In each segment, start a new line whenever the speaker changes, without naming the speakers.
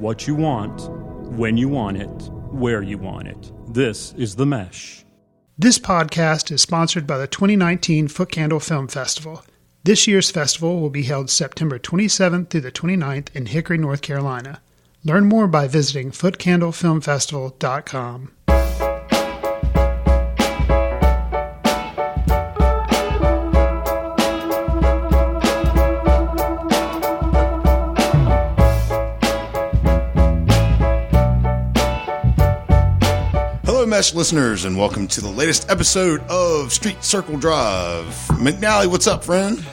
what you want, when you want it, where you want it. This is The Mesh.
This podcast is sponsored by the 2019 Foot Candle Film Festival. This year's festival will be held September 27th through the 29th in Hickory, North Carolina. Learn more by visiting footcandlefilmfestival.com.
Mesh listeners, and welcome to the latest episode of Street Circle Drive. McNally, what's up, friend?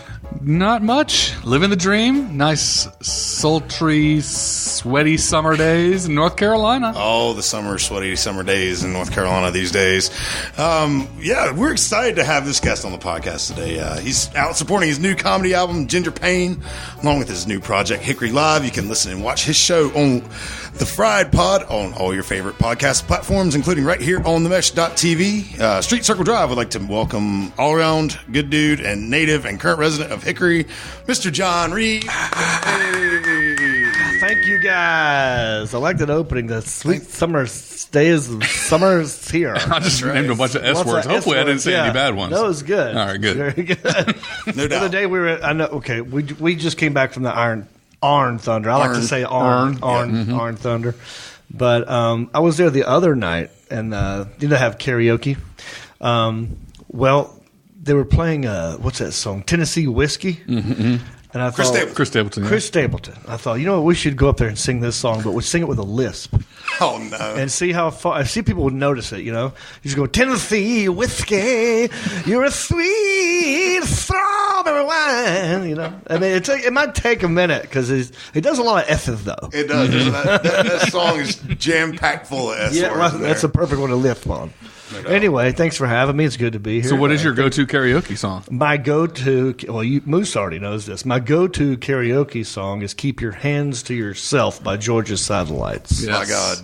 Not much. Living the dream. Nice, sultry, sweaty summer days in North Carolina.
Oh, the sweaty summer days in North Carolina these days. Yeah, we're excited to have this guest on the podcast today. He's out supporting his new comedy album, Ginger Pain, along with his new project, Hickory Live. You can listen and watch his show on The Fried Pod on all your favorite podcast platforms, including right here on themesh.tv. Street Circle Drive would like to welcome all-around good dude and native and current resident of Hickory, Mr. John Reed.
Thank you, guys. I like that opening. The sweet summer stays. Summer's here.
I just named a bunch of S words. Hopefully, I didn't say any bad ones.
That was good.
All right, good.
Very good.
No doubt.
The other day we were. I know. Okay, we just came back from the Arn Thunder. I like to say Arn Thunder. But I was there the other night, and didn't have karaoke. Well, they were playing what's that song? Tennessee Whiskey. Mm-hmm. And I thought
Chris Stapleton.
Chris Stapleton. I thought, you know what, we should go up there and sing this song, but we sing it with a lisp.
Oh no!
And see how far. I see people would notice it. You know, you just go Tennessee Whiskey. You're a sweet strawberry wine. You know, I mean, it might take a minute because it does a lot of S's though.
It does. That song is jam packed full of S words.
Well, that's a perfect one to lift on. No doubt. Anyway, thanks for having me. It's good to be here.
So what is your go-to karaoke song?
My go-to, well, Moose already knows this. My go-to karaoke song is Keep Your Hands to Yourself by Georgia's Satellites.
Yes. My God.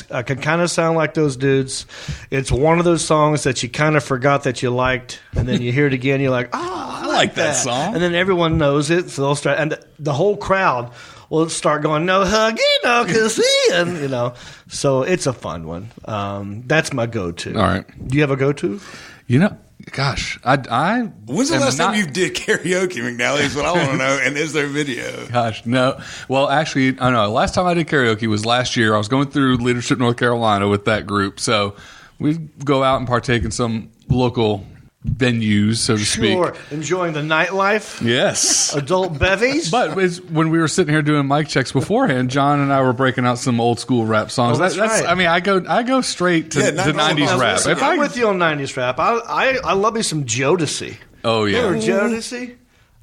I can kind of sound like those dudes. It's one of those songs that you kind of forgot that you liked, and then you hear it again, you're like, oh, I like that song. And then everyone knows it, so they'll start, and the whole crowd will start going, no hugging, no kissing, you know. So it's a fun one. That's my go-to.
All right.
Do you have a go-to?
You know, gosh, I
when's the last time you did karaoke, McNally, is what I want to know, and is there a video?
Gosh, no. Well, actually, I know. Last time I did karaoke was last year. I was going through Leadership North Carolina with that group. So we'd go out and partake in some local venues, so to speak.
Sure, enjoying the nightlife.
Yes.
Adult bevies.
But when we were sitting here doing mic checks beforehand, John and I were breaking out some old school rap songs.
Oh, that's right.
I mean, I go straight to 90s rap.
I'm with you on 90s rap. I love me some Jodeci.
Oh, yeah.
Remember Jodeci?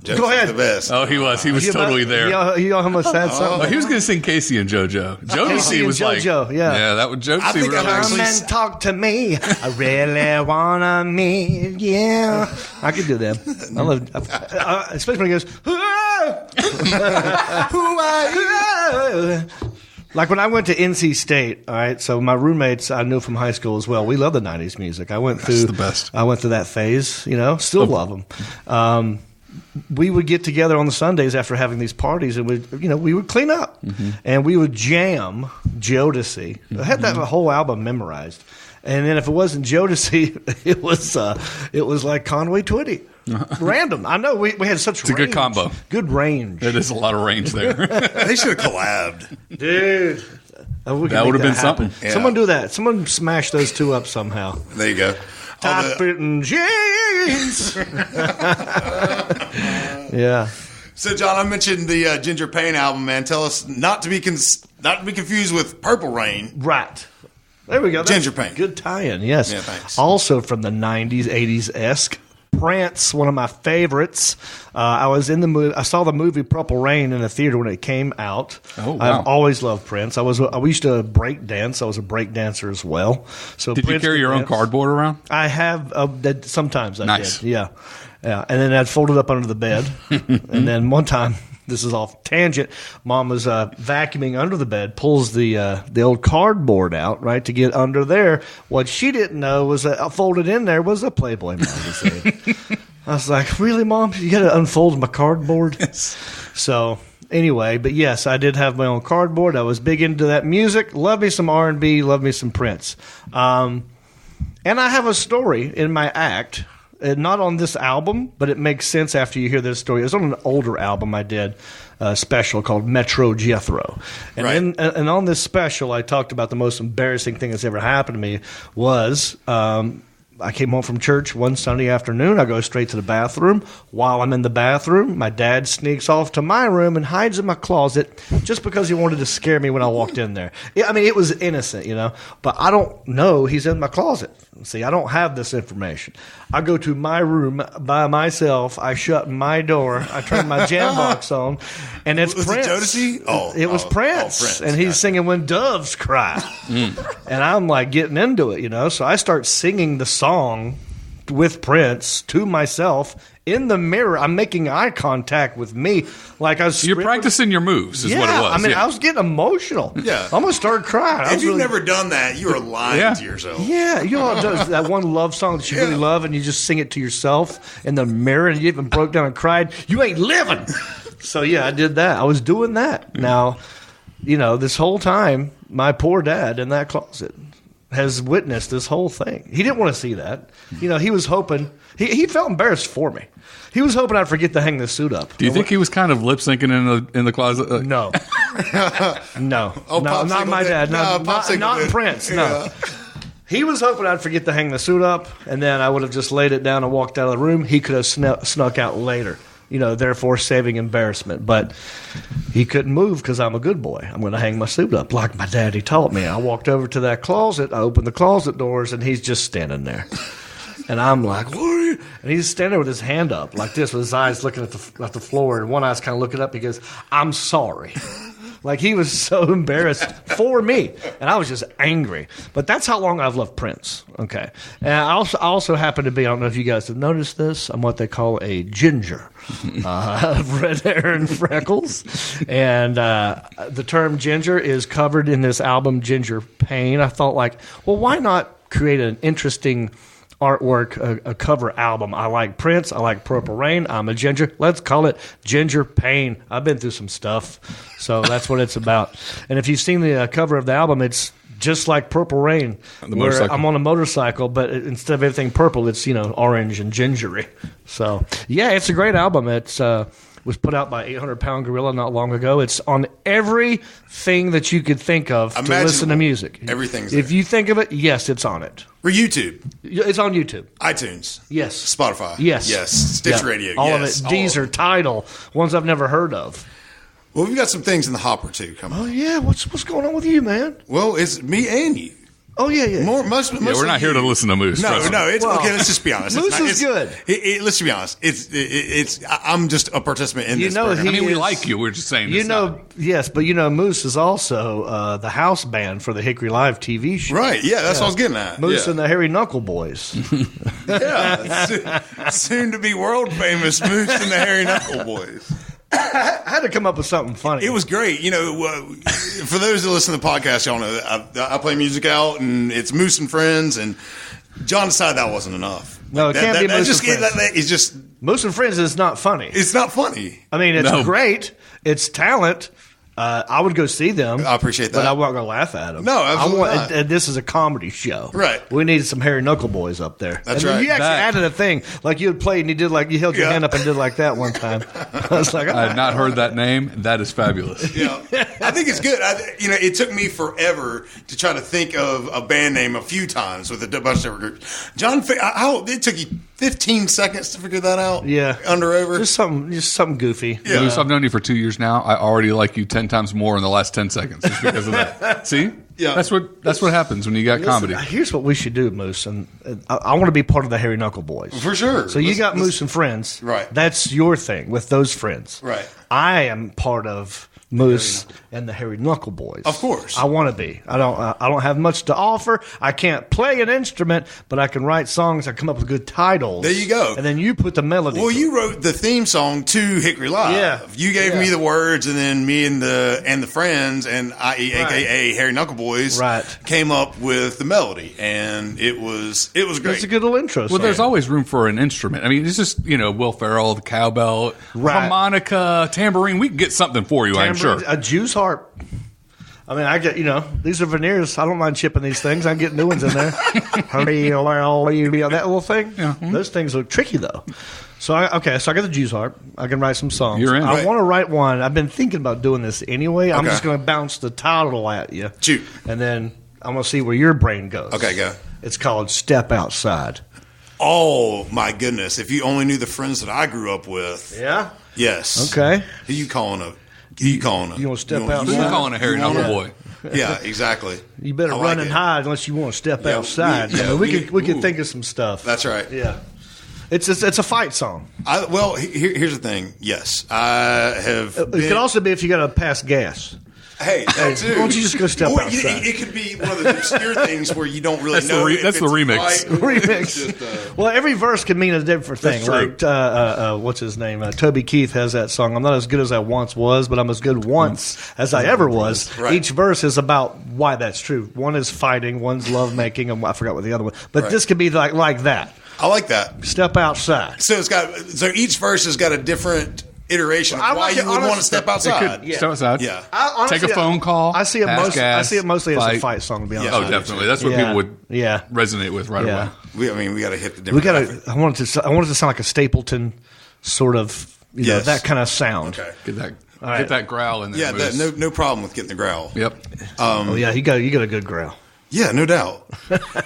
Go ahead. The best.
Oh, he was totally there.
He almost had something.
Oh, he was going to sing Casey and JoJo. Jodeci was
JoJo,
like, yeah, that was Jodeci.
Come and talk to me. I really wanna meet you. I could do that. I love, especially when he goes, who are you? Like when I went to NC State, all right, so my roommates I knew from high school as well. We love the 90s music. That's
the best.
I went through that phase, you know, still love them. We would get together on the Sundays after having these parties, and we would clean up, and we would jam Jodeci. I had that whole album memorized, and then if it wasn't Jodeci, it was like Conway Twitty. Random. I know we had such.
It's range. A good combo.
Good range.
It is a lot of range there.
They should have collabed,
dude.
That would have been something.
Yeah. Someone do that. Someone smash those two up somehow.
There you go.
Top fitting jeans. Yeah.
So, John, I mentioned the Ginger Pain album, man. Tell us not to be confused with Purple Rain.
Right. There we go.
Ginger Pain.
Good tie-in, yes.
Yeah, thanks.
Also from the 90s, 80s-esque. Prince, one of my favorites. I was in the movie. I saw the movie Purple Rain in the theater when it came out.
Oh, wow.
I've always loved Prince. We used to break dance. I was a break dancer as well. So
did
Prince
you carry your own cardboard around?
I have. Sometimes I
nice.
did. Yeah. And then I'd fold it up under the bed. And then one time, this is off tangent, Mom was vacuuming under the bed, pulls the old cardboard out, right, to get under there. What she didn't know was that folded in there was a Playboy magazine. I was like, really, Mom? You got to unfold my cardboard?
Yes.
So Anyway, but yes, I did have my own cardboard. I was big into that music. Love me some R&B. Love me some Prince. And I have a story in my act. Not on this album, but it makes sense after you hear this story. It was on an older album I did, a special called Metro Jethro. And, and on this special, I talked about the most embarrassing thing that's ever happened to me was I came home from church one Sunday afternoon. I go straight to the bathroom. While I'm in the bathroom, my dad sneaks off to my room and hides in my closet just because he wanted to scare me when I walked in there. I mean, it was innocent, but I don't know he's in my closet. See, I don't have this information. I go to my room by myself. I shut my door. I turn my jam box on, and it's Prince.
Was it Jodeci?
It was Prince.
Prince.
And he's singing When Doves Cry. And I'm like getting into it, So I start singing the song with Prince to myself in the mirror. I'm making eye contact with me, like I was.
You're practicing your moves, is what it was.
I mean, I was getting emotional.
Yeah,
I almost started crying.
If you've never done that, you are lying to yourself.
Yeah, that one love song that you really love, and you just sing it to yourself in the mirror, and you even broke down and cried. You ain't living. So yeah, I did that. I was doing that. Now, this whole time, my poor dad in that closet has witnessed this whole thing. He didn't want to see that. He was hoping. He felt embarrassed for me. He was hoping I'd forget to hang the suit up.
Do you think he was kind of lip syncing in the closet?
No, no,
oh,
no, not my dad. Not Prince.
Yeah.
No. He was hoping I'd forget to hang the suit up, and then I would have just laid it down and walked out of the room. He could have snuck out later. Therefore saving embarrassment. But he couldn't move because I'm a good boy. I'm going to hang my suit up like my daddy taught me. I walked over to that closet. I opened the closet doors, and he's just standing there. And I'm like, what are you? And he's standing there with his hand up like this, with his eyes looking at the floor, and one eye's kind of looking up. He goes, I'm sorry. Like, he was so embarrassed for me, and I was just angry. But that's how long I've loved Prince. Okay, and I also happen to be, I don't know if you guys have noticed this, I'm what they call a ginger. Red hair and freckles. And the term ginger is covered in this album, Ginger Pain. I thought, well, why not create an interesting artwork, a cover album? I like Prince. I like Purple Rain. I'm a ginger. Let's call it Ginger Pain. I've been through some stuff, so that's what it's about. And if you've seen the cover of the album, it's just like Purple Rain, where I'm on a motorcycle, but instead of everything purple, it's orange and gingery. So yeah, it's a great album. It's was put out by 800 Pound Gorilla not long ago. It's on everything that you could think of to listen to music.
Everything's there.
If you think of it, yes, it's on it.
Or YouTube.
It's on YouTube.
iTunes.
Yes.
Spotify.
Yes.
Yes. Stitch Radio.
All
yes.
of it. Deezer, Tidal, ones I've never heard of.
Well, we've got some things in the hopper, too, coming
Oh, yeah. What's going on with you, man?
Well, it's me and you.
Oh, yeah.
Most
we're not here to listen to Moose.
No. It's okay. Let's just be honest.
Moose is good.
Let's be honest. I'm just a participant in this. program.
We like you. We're just saying.
Yes, but Moose is also the house band for the Hickory Live TV show.
Right. Yeah, that's what I was getting at.
Moose and the Hairy Knuckle Boys.
Yeah, soon to be world famous Moose and the Hairy Knuckle Boys.
I had to come up with something funny.
It was great. For those that listen to the podcast, y'all know that I play music out, and it's Moose and Friends, and John decided that wasn't enough.
No, it can't be Moose and Friends.
It's just
Moose and Friends is not funny.
It's not funny.
I mean, it's great. It's talent. I would go see them.
I appreciate that.
But I wasn't going to laugh at them.
No, absolutely not.
This is a comedy show.
Right.
We needed some Hairy Knuckle Boys up there.
That's right.
You actually added a thing. Like you had played and you did you held your hand up and did like that one time. I was like,
I had not heard that name. That is fabulous.
Yeah. I think it's good. It took me forever to try to think of a band name a few times with a bunch of different groups. John, it took you 15 seconds to figure that out?
Yeah.
Under over?
Just something goofy.
Yeah.
Moose, I've known you for 2 years now. I already like you 10 times more in the last 10 seconds just because of that. See?
Yeah.
That's what happens when you got comedy.
Here's what we should do, Moose, and I want to be part of the Hairy Knuckle Boys.
For sure.
So you got Moose and Friends.
Right.
That's your thing with those friends.
Right.
I am part of Moose, and the Hairy Knuckle Boys.
Of course.
I want to be. I don't have much to offer. I can't play an instrument, but I can write songs. I come up with good titles.
There you go.
And then you put the melody.
Well, you wrote the theme song to Hickory Live.
Yeah.
You gave me the words, and then me and the friends, and aka Hairy Knuckle Boys, came up with the melody, and it was great.
It's a good little intro song.
Well, there's always room for an instrument. I mean, it's just, Will Ferrell, the cowbell, harmonica, tambourine. We can get something for you, I'm sure.
A Jew's harp. I mean, I get, these are veneers. I don't mind chipping these things. I can get new ones in there. That little thing. Yeah. Those things look tricky, though. So I got the Jew's harp. I can write some songs.
You're in.
I want to write one. I've been thinking about doing this anyway. I'm just going to bounce the title at you.
Shoot.
And then I'm going to see where your brain goes.
Okay, go.
It's called Step Outside.
Oh, my goodness. If you only knew the friends that I grew up with.
Yeah?
Yes.
Okay.
Who you calling a... You want
to step outside?
Who you calling a Hairy Knuckle Boy?
Yeah, exactly.
You better run and hide unless you want to step outside. We could think of some stuff.
That's right.
Yeah. It's a fight song.
Here's the thing. Yes, I have.
It could also be if you got to pass gas.
Hey, that too.
Why don't you just go step outside?
It could be one of the obscure things where you don't really know.
That's the remix.
Remix. Well, every verse can mean a different thing. Like, what's his name? Toby Keith has that song. I'm not as good as I once was, but I'm as good once as I ever was. Right. Each verse is about why that's true. One is fighting, one's love making, and I forgot what the other one. But this could be like that.
I like that.
Step outside.
So each verse has got a different iteration of why you would want to step outside.
Step outside.
Yeah.
Take a phone call.
I see it mostly as a fight song, to be honest.
Oh, definitely. That's what people would resonate with right away.
We got to hit the different.
I want it to sound like a Stapleton sort of, that kind of sound.
Okay.
Get that growl in there.
Yeah, no problem with getting the growl.
Yep.
You got a good growl.
Yeah, no doubt.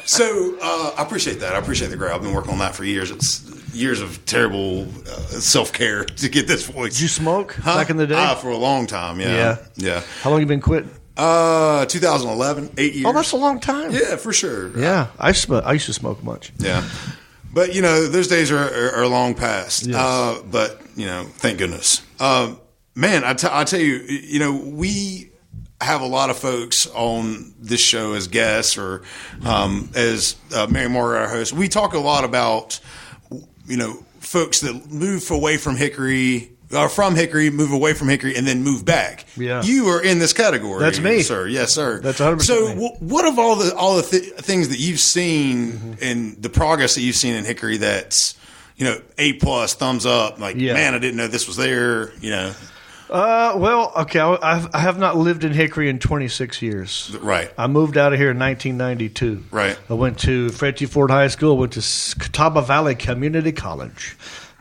So I appreciate that. I appreciate the growl. I've been working on that for years. It's years of terrible self-care to get this voice.
Did you smoke back in the day?
For a long time, yeah.
How long you been quitting?
2011, 8 years.
Oh, that's a long time.
Yeah, for sure.
Yeah, I used to smoke much.
Yeah. But, those days are long past.
Yes.
But, thank goodness. Man, I tell you, we have a lot of folks on this show as guests or as Mary Margaret, our host. We talk a lot about, folks that move away from Hickory, or from Hickory, move away from Hickory, and then move back.
Yeah.
You are in this category.
That's me.
Sir. Yes, sir.
That's 100%
So
me.
what of all the things that you've seen and the progress that you've seen in Hickory that's, A+, thumbs up, like, man, I didn't know this was there,
Well, okay, I have not lived in Hickory in 26 years.
Right.
I moved out of here in 1992.
Right.
I went to Fred T. Ford High School, went to Catawba Valley Community College,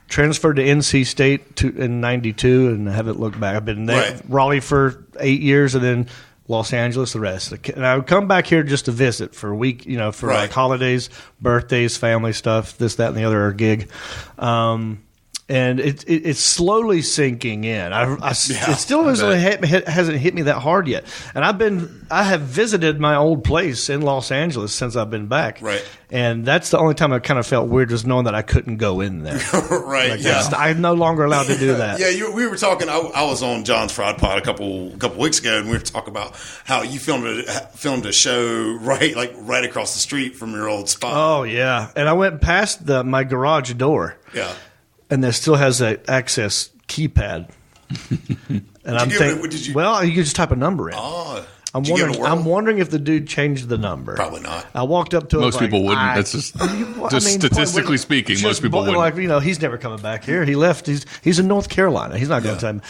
transferred to NC State in 92, and I haven't looked back. I've been there, Raleigh for 8 years, and then Los Angeles the rest. And I would come back here just to visit for a week, for like holidays, birthdays, family stuff, this, that, and the other gig. And it's slowly sinking in. It still hasn't hit me that hard yet. And I have visited my old place in Los Angeles since I've been back.
Right.
And that's the only time I kind of felt weird, just knowing that I couldn't go in there.
Right.
I'm no longer allowed to do that.
Yeah. We were talking. I was on John's Fraud Pod a couple weeks ago, and we were talking about how you filmed a show right across the street from your old spot.
Oh yeah. And I went past my garage door.
Yeah.
And there still has an access keypad. And I'm thinking, well, you can just type a number in.
Oh,
I'm wondering if the dude changed the number.
Probably not.
I walked up to him.
Most people wouldn't. That's just statistically speaking, most people wouldn't.
He's never coming back here. He left. He's in North Carolina. He's not going to tell me.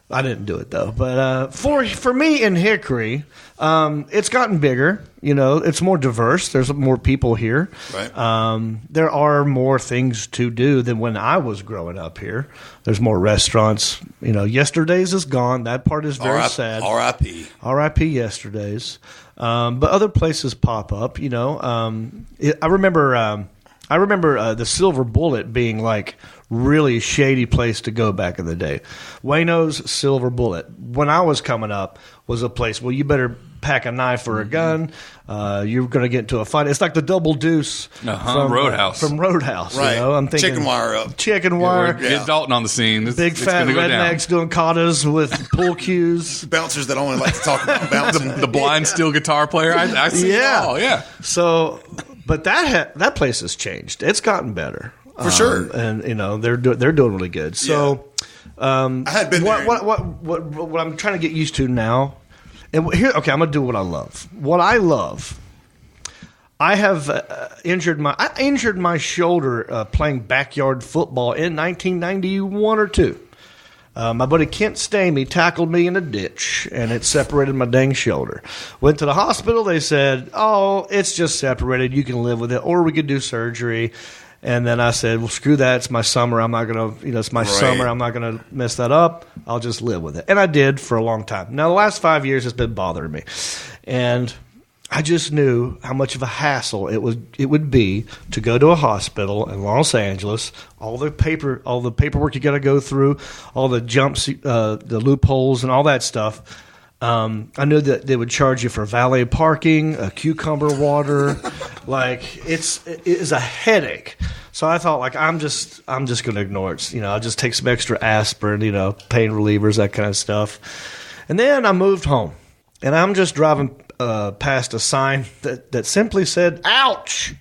I didn't do it though. But for me in Hickory, it's gotten bigger. It's more diverse. There's more people here.
Right.
There are more things to do than when I was growing up here. There's more restaurants. Yesterday's is gone. That part is very sad.
R.I.P.
R.I.P. Yesterday's. But other places pop up. I remember the Silver Bullet being like really shady place to go back in the day. Wayno's Silver Bullet, when I was coming up, was a place, well, you better pack a knife or a gun. You're going to get into a fight. It's like the double deuce from
Roadhouse.
From Roadhouse.
Right.
You know? I'm thinking
chicken wire up.
Chicken wire.
Get Dalton on the scene.
Big fat rednecks doing katas with pool cues.
Bouncers that only like to talk about bouncing.
The blind steel guitar player. I see it all. Yeah.
So, but that place has changed. It's gotten better
For sure.
and they're doing really good. So,
I had been there.
what I'm trying to get used to now, and here, okay, I'm gonna do what I love. What I love. I have injured my shoulder playing backyard football in 1991 or 2. My buddy Kent Stamey tackled me in a ditch, and it separated my dang shoulder. Went to the hospital. They said, "Oh, it's just separated. You can live with it, or we could do surgery." And then I said, "Well, screw that. It's my summer. I'm not gonna, it's my summer. I'm not gonna mess that up. I'll just live with it." And I did for a long time. Now, the last 5 years, it's been bothering me, and I just knew how much of a hassle it would be to go to a hospital in Los Angeles. All the paperwork you got to go through, all the jumps, the loopholes, and all that stuff. I knew that they would charge you for valet parking, cucumber water. It is a headache. So I thought, I'm just going to ignore it. I'll just take some extra aspirin, pain relievers, that kind of stuff. And then I moved home, and I'm just driving past a sign that simply said, "Ouch!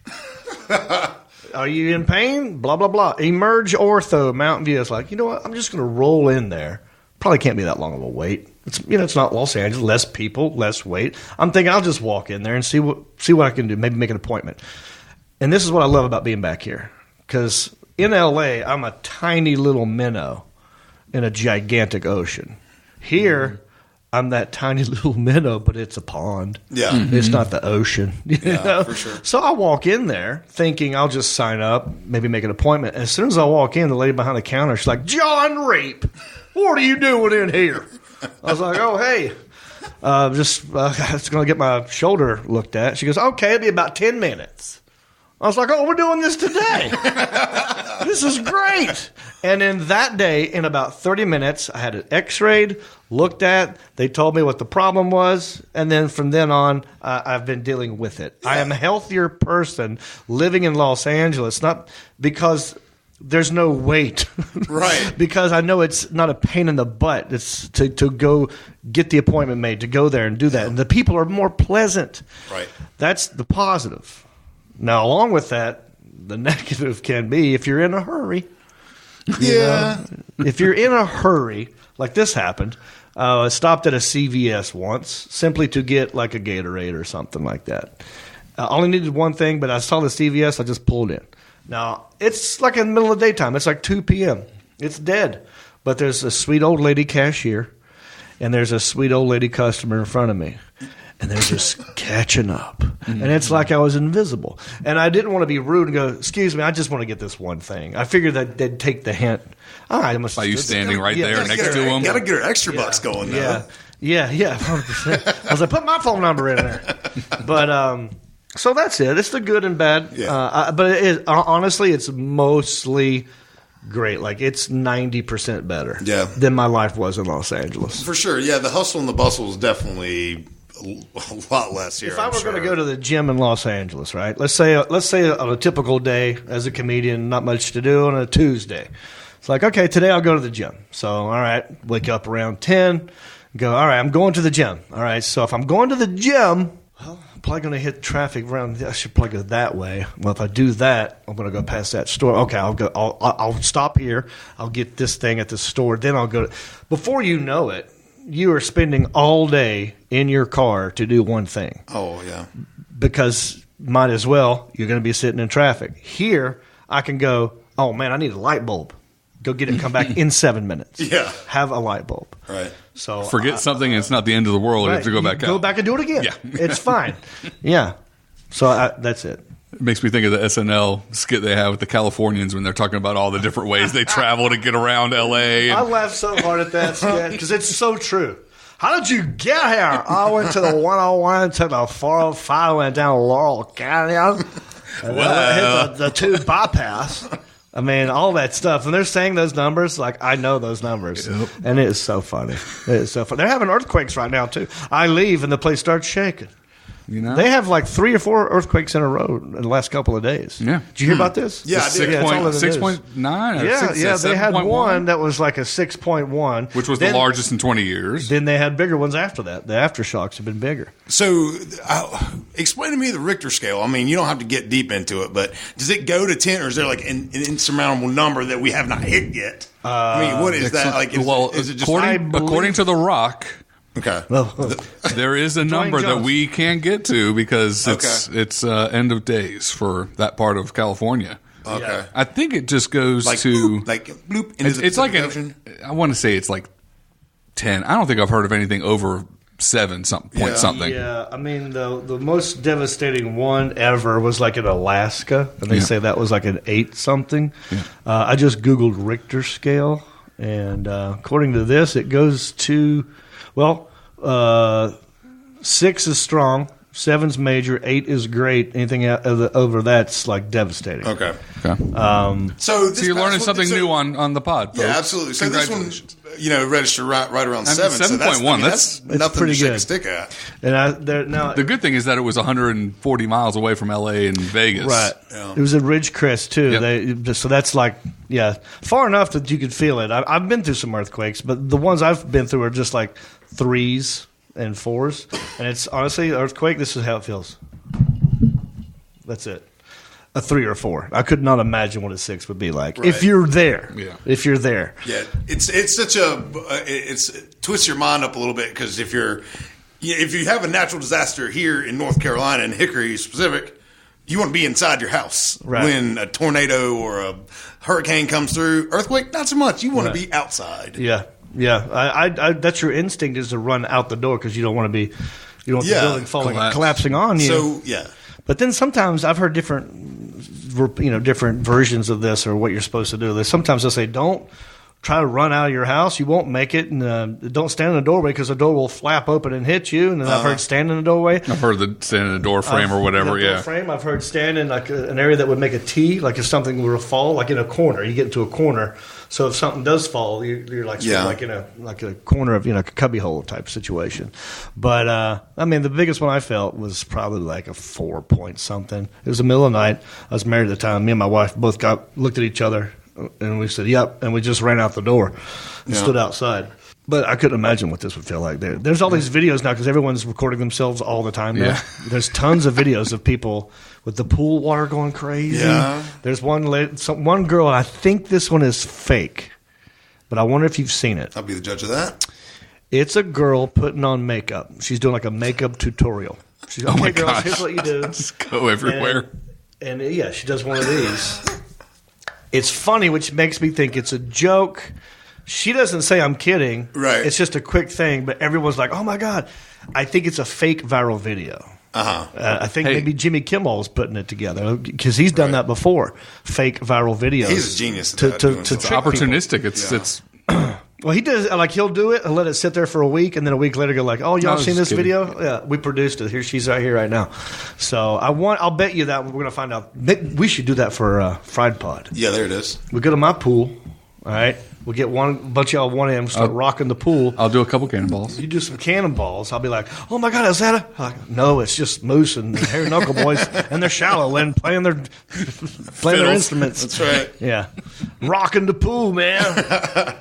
Are you in pain? Blah, blah, blah. Emerge Ortho, Mountain View." It's like, you know what? I'm just going to roll in there. Probably can't be that long of a wait. It's not Los Angeles. Less people, less wait. I'm thinking I'll just walk in there and see what I can do. Maybe make an appointment. And this is what I love about being back here. Because in L.A., I'm a tiny little minnow in a gigantic ocean. Here, I'm that tiny little minnow, but it's a pond.
Yeah.
It's not the ocean.
Yeah, for sure.
So I walk in there thinking I'll just sign up, maybe make an appointment. And as soon as I walk in, the lady behind the counter, she's like, "John Reap, what are you doing in here?" I was like, "Oh, hey, just going to get my shoulder looked at." She goes, "Okay, it'll be about 10 minutes. I was like, "Oh, we're doing this today. This is great." And in that day, in about 30 minutes, I had it x-rayed, looked at. They told me what the problem was. And then from then on, I've been dealing with it. Yeah. I am a healthier person living in Los Angeles, not because there's no wait.
Right.
Because I know it's not a pain in the butt. It's to go get the appointment made, to go there and do that. And the people are more pleasant.
Right.
That's the positive. Now, along with that, the negative can be if you're in a hurry.
Yeah.
If you're in a hurry, like this happened, I stopped at a CVS once simply to get like a Gatorade or something like that. I only needed one thing, but I saw the CVS, I just pulled in. Now, it's like in the middle of the daytime. It's like 2 p.m. It's dead. But there's a sweet old lady cashier, and there's a sweet old lady customer in front of me. And they're just catching up. And it's like I was invisible. And I didn't want to be rude and go, "Excuse me, I just want to get this one thing." I figured that they'd take the hint. All right, I must.
By you standing right there next to them.
Got to get her extra bucks going, though.
Yeah, 100%. I was like, put my phone number in there. But so that's it. It's the good and bad.
Yeah.
But honestly, it's mostly great. Like, it's 90% better than my life was in Los Angeles.
For sure. Yeah, the hustle and the bustle is definitely a lot less here.
If I were going to go to the gym in Los Angeles, right? Let's say on a typical day as a comedian, not much to do on a Tuesday. It's like, okay, today I'll go to the gym. So, all right, wake up around 10, go, all right, I'm going to the gym. All right, so if I'm going to the gym, well, I'm probably going to hit traffic around. I should probably go that way. Well, if I do that, I'm going to go past that store. Okay, I'll go. I'll stop here. I'll get this thing at the store. Then I'll go. Before you know it, you are spending all day in your car to do one thing.
Oh, yeah.
Because might as well, you're going to be sitting in traffic. Here, I can go, oh, man, I need a light bulb. Go get it, come back in 7 minutes.
Yeah.
Have a light bulb.
Right.
So
forget something, and it's not the end of the world.
Right.
You have to go back out.
Go back and do it again.
Yeah.
It's fine. Yeah. So that's it.
It makes me think of the SNL skit they have with the Californians when they're talking about all the different ways they travel to get around L.A.
I laughed so hard at that skit because it's so true. How did you get here? I went to the 101, to the 405, went down Laurel Canyon, and then I hit the 2 bypass. I mean, all that stuff. And they're saying those numbers, like, I know those numbers.
Yep.
And it is so funny. It is so funny. They're having earthquakes right now, too. I leave, and the place starts shaking.
You know?
They have like 3 or 4 earthquakes in a row in the last couple of days.
Yeah.
Did you hear about this?
Yeah, I did.
Yeah, it's all in the news.
6.9?
Yeah, they had
7.1?
one that was like a 6.1.
Which was the largest in 20 years.
Then they had bigger ones after that. The aftershocks have been bigger.
So, explain to me the Richter scale. I mean, you don't have to get deep into it, but does it go to 10, or is there like an insurmountable number that we have not hit yet? I mean, what is that? Like, is it just
according to The Rock,
okay?
There is a number that
Jones.
we can't get to because it's end of days for that part of California.
Okay.
I think it just goes
Like
to
bloop, like bloop.
it's like I want to say it's like 10. I don't think I've heard of anything over 7 point something.
Yeah, I mean, the most devastating one ever was like in Alaska, and they say that was like an 8 something.
Yeah.
I just Googled Richter scale, and according to this, it goes to, 6 is strong, 7's major, 8 is great. Anything over that's like devastating.
Okay.
So you're learning something new on the pod, folks.
Yeah, absolutely. So this one, registered right around 7.
7.1.
That's nothing
pretty
to shake a
good.
stick at.
And now
The good thing is that it was 140 miles away from L.A. and Vegas.
right,
Yeah.
it was at Ridgecrest too.
Yep.
So that's like far enough that you could feel it. I've been through some earthquakes, but the ones I've been through are just like 3s and 4s, and it's honestly earthquake. This is how it feels. That's it. A 3 or 4. I could not imagine what a 6 would be like if you're there.
Yeah.
If you're there.
Yeah, it's such a it twists your mind up a little bit, because if you have a natural disaster here in North Carolina, in Hickory specific, you want to be inside your house.
Right.
When a tornado or a hurricane comes through. Earthquake, not so much. You want to be outside.
Yeah. I that's your instinct, is to run out the door because you don't want the building falling, collapsing on you.
So yeah.
But then sometimes I've heard different versions of this, or what you're supposed to do. Sometimes they'll say, don't try to run out of your house. You won't make it. And don't stand in the doorway because the door will flap open and hit you. And then I've heard stand in the doorway.
I've heard the stand in a door frame or whatever,
Door frame. I've heard stand in like an area that would make a T, like if something were to fall, like in a corner. You get into a corner. So if something does fall, you're like sort of like in a corner of a cubby hole type situation. But I mean, the biggest one I felt was probably like a 4 point something. It was the middle of the night. I was married at the time. Me and my wife both looked at each other, and we said, "Yep," and we just ran out the door and stood outside. But I couldn't imagine what this would feel like. There's all these videos now because everyone's recording themselves all the time now.
Yeah.
There's tons of videos of people with the pool water going crazy.
Yeah.
There's one girl, I think this one is fake, but I wonder if you've seen it.
I'll be the judge of that.
It's a girl putting on makeup. She's doing like a makeup tutorial. She's
Oh my
girls,
gosh.
here's what you do.
Just go everywhere.
And she does one of these. It's funny, which makes me think it's a joke. She doesn't say I'm kidding.
Right.
It's just a quick thing, but everyone's like, oh my God. I think it's a fake viral video. I think maybe Jimmy Kimmel's putting it together because he's done that before. Fake viral videos.
He's a genius at
to
that,
trick
it's
Opportunistic.
people.
It's
Well, he does. Like he'll do it and let it sit there for a week, and then a week later go like, "Oh, y'all seen this video? Yeah, we produced it. Here, she's right here right now." So I'll bet you that we're gonna find out. We should do that for Fried Pod.
Yeah, there it is.
We go to my pool. All right, we'll get a bunch of y'all 1 a.m. start rocking the pool.
I'll do a couple cannonballs.
You do some cannonballs. I'll be like, "Oh my God, is that a?" Like, no, it's just Moose and the Hairy Knuckle Boys, and they're shallow and playing their instruments.
That's right.
Yeah, rocking the pool, man.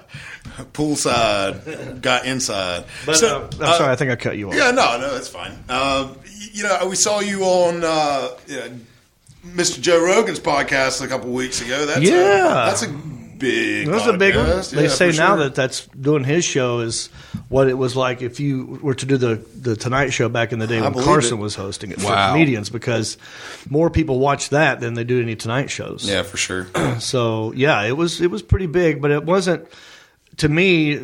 Poolside, got inside.
But I'm sorry, I think I cut you off.
Yeah, no, that's fine. We saw you on Mr. Joe Rogan's podcast a couple weeks ago. That's a big.
It was a big one.
podcast.
They say
for
now
sure.
that's doing his show is what it was like if you were to do the Tonight Show back in the day when
believe
Carson
it.
was hosting it for
Wow.
comedians, because more people watch that than they do any Tonight shows.
Yeah, for sure.
So yeah, it was pretty big, but it wasn't to me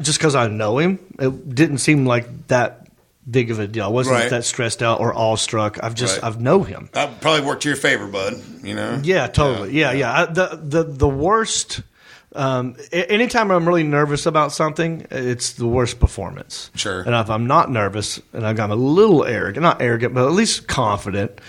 just because I know him. It didn't seem like that big of a deal. I wasn't that stressed out or awestruck. I've know him.
That probably worked to your favor, bud. You know?
Yeah, totally. Yeah. The worst. Anytime I'm really nervous about something, it's the worst performance.
Sure.
And if I'm not nervous and I'm a little arrogant, not arrogant, but at least confident,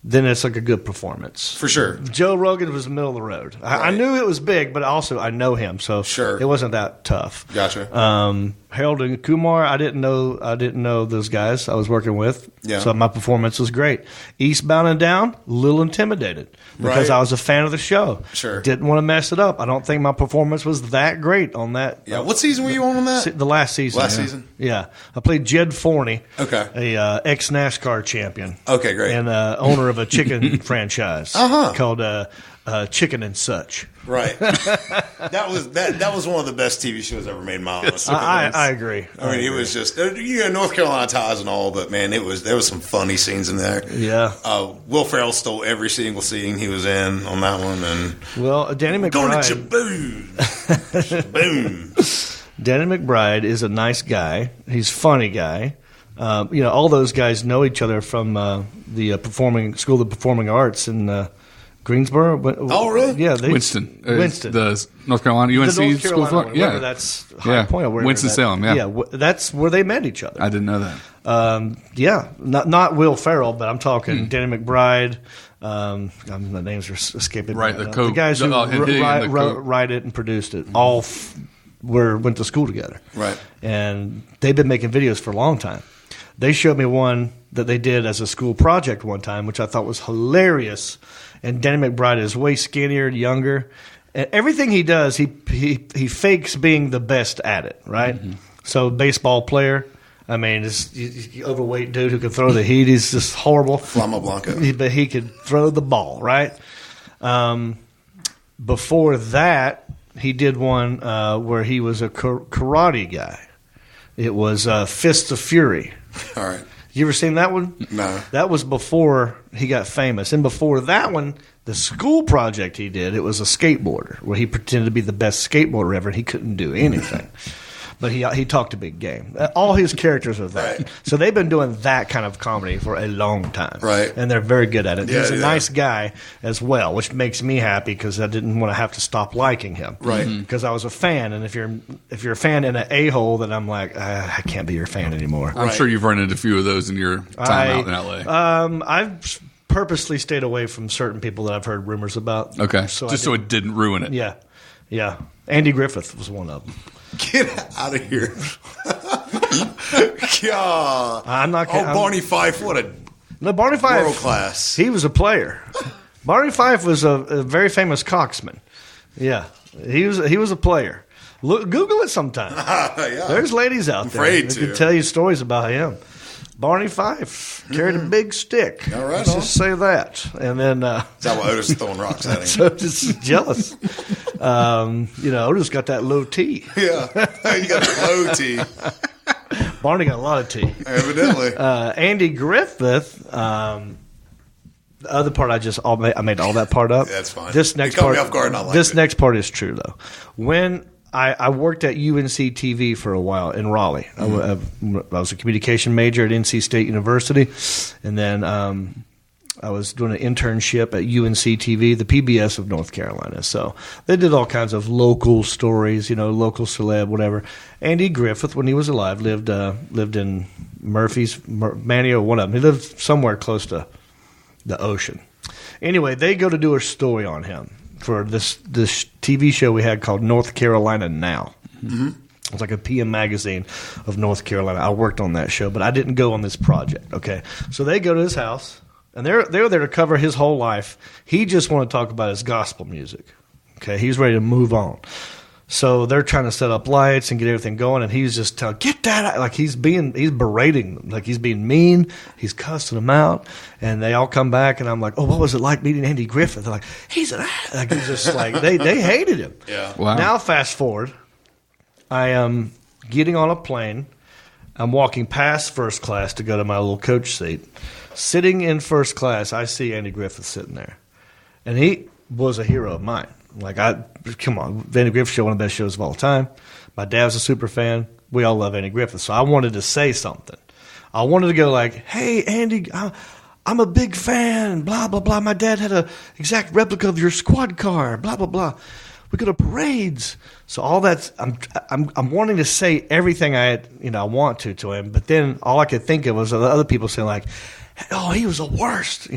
then it's like a good performance.
For sure.
Joe Rogan was middle of the road. I knew it was big, but also I know him, so
Sure.
it wasn't that tough.
Gotcha.
Harold and Kumar, I didn't know those guys I was working with.
Yeah.
So my performance was great. Eastbound and Down, a little intimidated because
Right.
I was a fan of the show.
Sure.
Didn't want to mess it up. I don't think my performance was that great on that.
Yeah. What season were you on that?
The last season.
Last season?
Yeah. I played Jed Forney.
Okay.
A ex-NASCAR champion.
Okay, great.
And owner of a chicken franchise called Chicken and Such.
Right. that was one of the best TV shows ever made. My honest.
I agree.
I mean, it was just North Carolina ties and all, but man, there was some funny scenes in there.
Yeah.
Will Ferrell stole every single scene he was in on that one, and
Danny McBride.
going to Jaboom. Boom.
Danny McBride is a nice guy. He's a funny guy. All those guys know each other from the School of Performing Arts in Greensboro.
Oh, really?
Yeah,
Winston.
Winston.
The North Carolina UNC
the North
School
Carolina
of
whether that's High Point or wherever
Winston-Salem, yeah.
Yeah, that's where they met each other.
I didn't know that.
Not Will Ferrell, but I'm talking Danny McBride. The names are escaping.
Right,
me.
the
guys who
and
write it and produced it all went to school together.
Right.
And they've been making videos for a long time. They showed me one that they did as a school project one time, which I thought was hilarious. And Danny McBride is way skinnier, younger. And everything he does, he fakes being the best at it, right? Mm-hmm. So baseball player, I mean, he's overweight dude who can throw the heat. He's just horrible.
Flama Blanca.
But he could throw the ball, right? Before that, he did one where he was a karate guy. It was Fists of Fury.
All right.
You ever seen that one?
No.
That was before he got famous. And before that one, the school project he did, it was a skateboarder where he pretended to be the best skateboarder ever and he couldn't do anything. But he talked a big game. All his characters are that.
Right.
So they've been doing that kind of comedy for a long time.
Right.
And they're very good at it.
Yeah,
He's a
yeah.
nice guy as well, which makes me happy because I didn't want to have to stop liking him.
Right.
Because I was a fan. And if you're a fan in an a-hole, then I'm like, I can't be your fan anymore.
I'm sure you've run into a few of those in your time out in L.A.
I've purposely stayed away from certain people that I've heard rumors about.
Okay.
So
so it didn't ruin it.
Yeah. Yeah. Andy Griffith was one of them.
Get out of here. God.
I'm not kidding.
Barney Fife, what a
Barney Fife.
world class.
He was a player. Barney Fife was a very famous coxman. Yeah. He was a player. Google it sometime.
Yeah.
There's ladies out there
afraid
who
to.
can tell you stories about him. Barney Fife carried a big stick.
All right,
Let's just say that. And then
Is that why Otis is throwing rocks at him?
so just jealous. Otis got that low T.
Yeah. You got a low T.
Barney got a lot of T.
Evidently.
Andy Griffith. The other part I made all that part up.
That's fine.
This next
You caught
part,
me off guard and I liked
this
it.
next part is true though. When I worked at UNC TV for a while in Raleigh. I was a communication major at NC State University, and then I was doing an internship at UNC TV, the PBS of North Carolina. So they did all kinds of local stories, local celeb, whatever. Andy Griffith, when he was alive, lived in Manio, one of them. He lived somewhere close to the ocean. Anyway, they go to do a story on him for this TV show we had called North Carolina Now. Mm-hmm. It was like a PM magazine of North Carolina. I worked on that show, but I didn't go on this project. Okay, so they go to his house, and they're there to cover his whole life. He just wanted to talk about his gospel music. Okay, he's ready to move on. So they're trying to set up lights and get everything going, and he's just telling, get that out. Like he's berating them. Like he's being mean. He's cussing them out. And they all come back, and I'm like, oh, what was it like meeting Andy Griffith? They're like, he's just like, they hated him.
Yeah.
Wow.
Now fast forward, I am getting on a plane. I'm walking past first class to go to my little coach seat. Sitting in first class, I see Andy Griffith sitting there. And he was a hero of mine. Come on, Andy Griffith show, one of the best shows of all time. My dad's a super fan. We all love Andy Griffith. So I wanted to say something. I wanted to go like, hey, Andy, I'm a big fan, blah, blah, blah. My dad had an exact replica of your squad car, blah, blah, blah. We go to parades. So all that's, I'm wanting to say everything I want to him. But then all I could think of was the other people saying like, oh, he was the worst,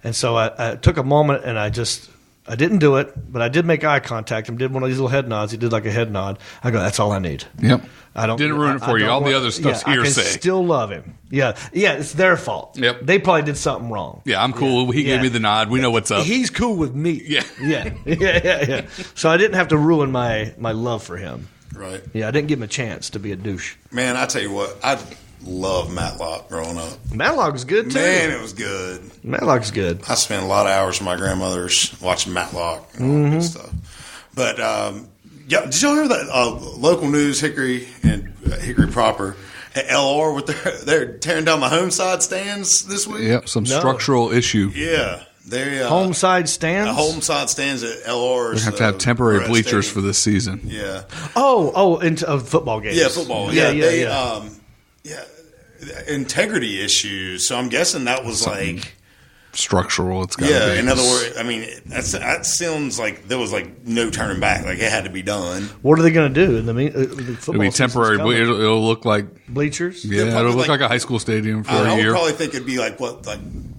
And so I took a moment and I didn't do it, but I did make eye contact and did one of these little head nods. He did like a head nod. I go, that's all I need.
Yep.
I don't
Didn't ruin it for you. All the other stuff's hearsay.
I can still love him. Yeah, it's their fault.
Yep.
They probably did something wrong.
Yeah, I'm cool. He gave me the nod. We know what's up.
He's cool with me.
Yeah.
Yeah. So I didn't have to ruin my love for him.
Right.
Yeah, I didn't give him a chance to be a douche.
Man, I tell you what, I love Matlock growing up.
Matlock's good too.
Man, it was good.
Matlock's good.
I spent a lot of hours with my grandmother's watching Matlock and all that good stuff. But yeah, did y'all hear that local news, Hickory and Hickory proper at LR with they're tearing down the home side stands this week?
Yep, some structural issue.
Yeah. They
home side stands.
Home side stands at LR's.
We have to have temporary
Moret
bleachers
Stadium.
for this season.
Yeah.
Into football games.
Yeah, football.
Yeah.
Yeah, integrity issues. So I'm guessing that was like
Structural, it's got to be.
In other words, I mean that sounds like there was like no turning back. Like it had to be done.
What are they going to do in the football?
It'll be temporary. It'll look like
bleachers.
Yeah, it'll look like a high school stadium for a
I would
year.
probably think it'd be like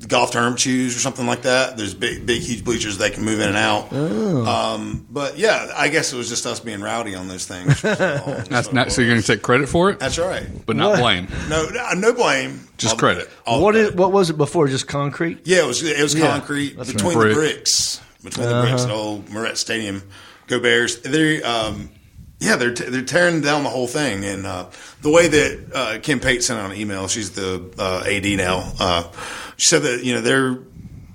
golf tournament shoes or something like that. There's big, huge bleachers they can move in and out.
Oh.
But yeah, I guess it was just us being rowdy on those things. For so long.
That's not. So you're going to take credit for it?
That's right.
But not blame.
No blame.
Just credit.
What was it before? Just concrete?
Yeah, it was concrete between the bricks. Between the bricks at old Moret Stadium. Go Bears. They're tearing down the whole thing. And the way that Kim Pate sent out an email, she's the AD now. She said that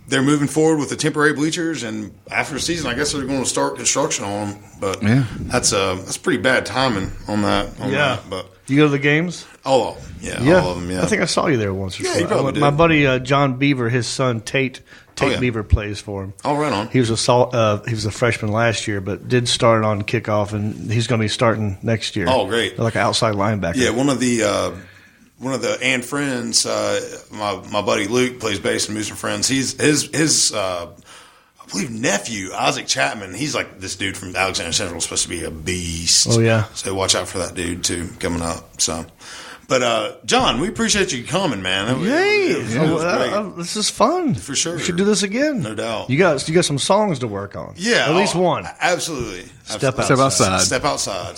they're moving forward with the temporary bleachers, and after the season, I guess they're going to start construction on them. But that's pretty bad timing on that. But
you go to the games?
All of them. Yeah,
I think I saw you there once or twice.
you probably did.
My buddy John Beaver, his son Tate Beaver plays for him.
Oh, right on.
He was a freshman last year, but did start on kickoff, and he's going to be starting next year.
Oh, great!
Like an outside linebacker.
Yeah, one of the Ann friends, my buddy Luke plays bass and moves with friends. His I believe nephew Isaac Chapman. He's like this dude from Alexander Central, supposed to be a beast.
Oh yeah.
So watch out for that dude too coming up. So. But John, we appreciate you coming, man.
This is fun
for sure.
We should do this again,
no doubt.
You got some songs to work on.
Yeah,
at least one.
Absolutely.
Step outside.
Step outside.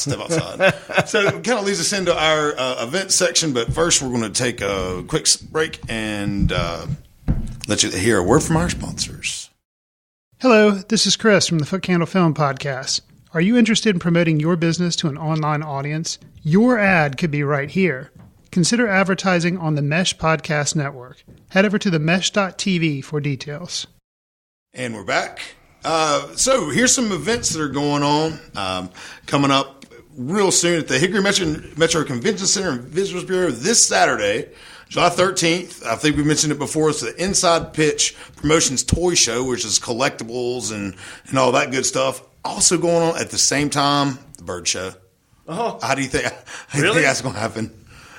So it kind of leads us into our event section. But first, we're going to take a quick break and let you hear a word from our sponsors.
Hello, this is Chris from the Foot Candle Film Podcast. Are you interested in promoting your business to an online audience? Your ad could be right here. Consider advertising on the Mesh Podcast Network. Head over to themesh.tv for details.
And we're back. So here's some events that are going on coming up real soon at the Hickory Metro Convention Center and Visitors Bureau this Saturday, July 13th. I think we mentioned it before. It's the Inside Pitch Promotions Toy Show, which is collectibles and all that good stuff. Also going on at the same time, the Bird Show.
Oh,
how do you think that's going to happen?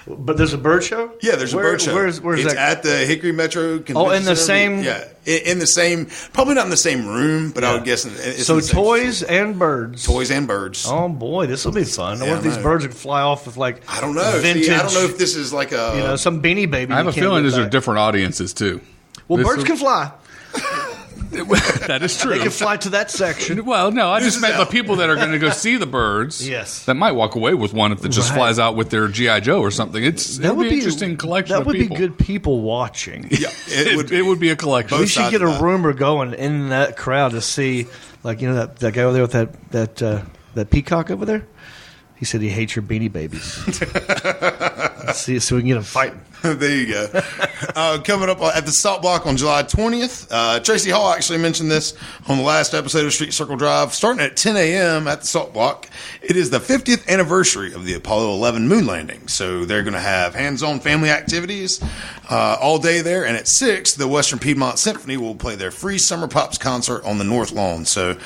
But there's a bird show?
Yeah, there's a bird show.
Where's
it's
that?
At the Hickory Metro Convention
in the
Center.
same?
Yeah, in the same, probably not in the same room, but I would guess it's
so
in the same
toys and birds.
Toys and birds.
Oh, boy, this will be fun. I wonder if these birds would fly off with, like,
I don't know.
vintage.
I don't know if this is like a...
some Beanie Baby.
I have a feeling these are different audiences, too.
Well, birds can fly.
That is true.
They can fly to that section.
Well, no, I just meant the people that are going to go see the birds.
Yes.
That might walk away with one if it just flies out with their G.I. Joe or something. That would be an interesting collection of people.
That would be good people watching.
Yeah,
it would be a collection.
We should get a rumor going in that crowd to see, like, that guy over there with that peacock over there. He said he hates your Beanie Babies. See, so we can get them fighting.
There you go. Coming up at the Salt Block on July 20th. Tracy Hall actually mentioned this on the last episode of Street Circle Drive. Starting at 10 a.m. at the Salt Block, it is the 50th anniversary of the Apollo 11 moon landing. So they're going to have hands-on family activities all day there. And at 6, the Western Piedmont Symphony will play their free Summer Pops concert on the North Lawn. So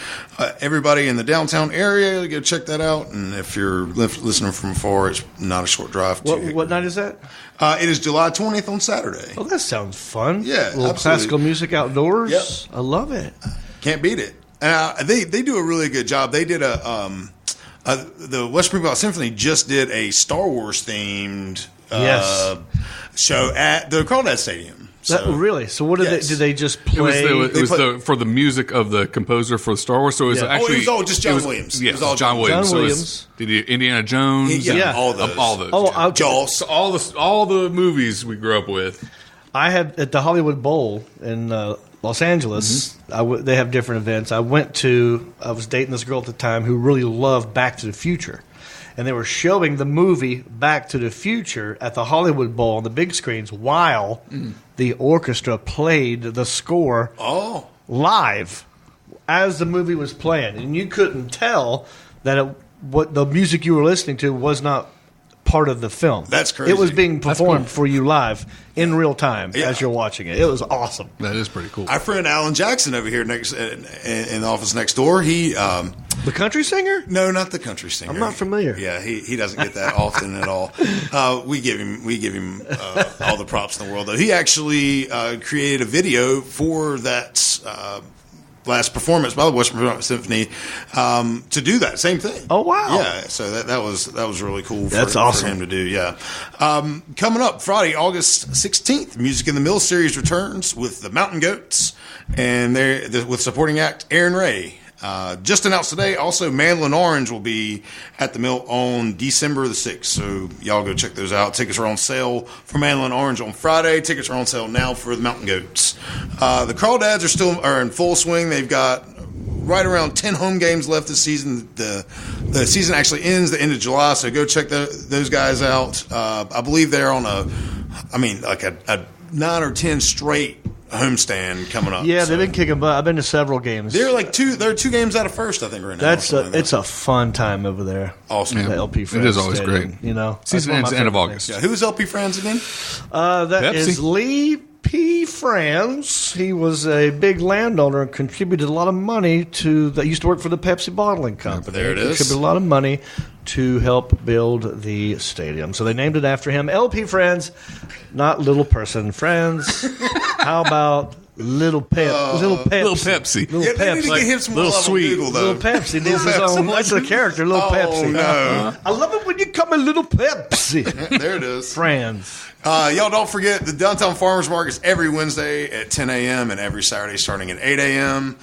everybody in the downtown area, go check that out. And if you're listening from afar, it's not a short drive.
What night is that?
It is July 20th on Saturday.
Oh, that sounds fun.
Yeah,
a little
absolutely.
classical music outdoors.
Yep.
I love it.
Can't beat it. They do a really good job. They did the West Piedmont Symphony just did a Star Wars themed show at the Crawdad Stadium So,
Really? So what did
Yes.
did they just play?
It was for the music of the composer for Star Wars. So it was
Yeah.
actually
it was all just John Williams.
Yeah,
It was all
John Williams.
John
So it was-
Williams.
did he, Indiana Jones?
Yeah,
Yeah.
all those.
All those.
Oh,
yeah.
Jaws.
So all the movies we grew up with.
I had at the Hollywood Bowl in Los Angeles. They have different events. I was dating this girl at the time who really loved Back to the Future, and they were showing the movie Back to the Future at the Hollywood Bowl on the big screens while the orchestra played the score
Oh.
live as the movie was playing, and you couldn't tell that what the music you were listening to was not part of the film.
That's crazy.
It was being
That's
performed
cool.
for you live in real time
Yeah.
as you're watching it. It was awesome.
That is pretty cool.
Our friend Alan Jackson over here next in the office next door. He
The country singer?
no, not the country singer.
I'm not familiar.
Yeah, he doesn't get that often at all. We give him all the props in the world. Though he actually created a video for that last performance by the Western Symphony to do that same thing.
Oh, wow.
Yeah, so that was really cool.
That's awesome.
for him to do. Yeah, coming up Friday, August 16th, Music in the Mill series returns with the Mountain Goats and with supporting act Aaron Ray. Just announced today, also Mandolin Orange will be at the Mill on December the 6th. So y'all go check those out. Tickets are on sale for Mandolin Orange on Friday. Tickets are on sale now for the Mountain Goats. The Crawdads are in full swing. They've got right around 10 home games left this season. The season actually ends the end of July, so go check those guys out. I believe they're on a 9 or 10 straight homestand coming up.
Yeah,
So
they've been kicking butt. I've been to several games.
they're 2 games out of first, I think, right now.
It's a fun time over there.
awesome.
The
Yeah.
LP Friends.
It is always
Stadium,
great.
You know,
Season
That's
ends
one
end of
my favorite
August.
Yeah, who's LP Friends again?
That
Pepsi.
is Lee P. Franz. He was a big landowner and contributed a lot of money that used to work for the Pepsi bottling company.
There it is.
Contributed a lot of money to help build the stadium. So they named it after him. LP Friends, not little person friends. How about Little Pepsi?
Little Pepsi.
Little
Yeah, they need to
Pepsi.
get him some more
Little
love on
sweet.
Google, though.
Little Pepsi needs his own. That's the character, Little Pepsi.
no.
I love it when you call me Little Pepsi.
There it is.
Friends.
Y'all don't forget the Downtown Farmers Market is every Wednesday at 10 a.m. and every Saturday starting at 8 a.m.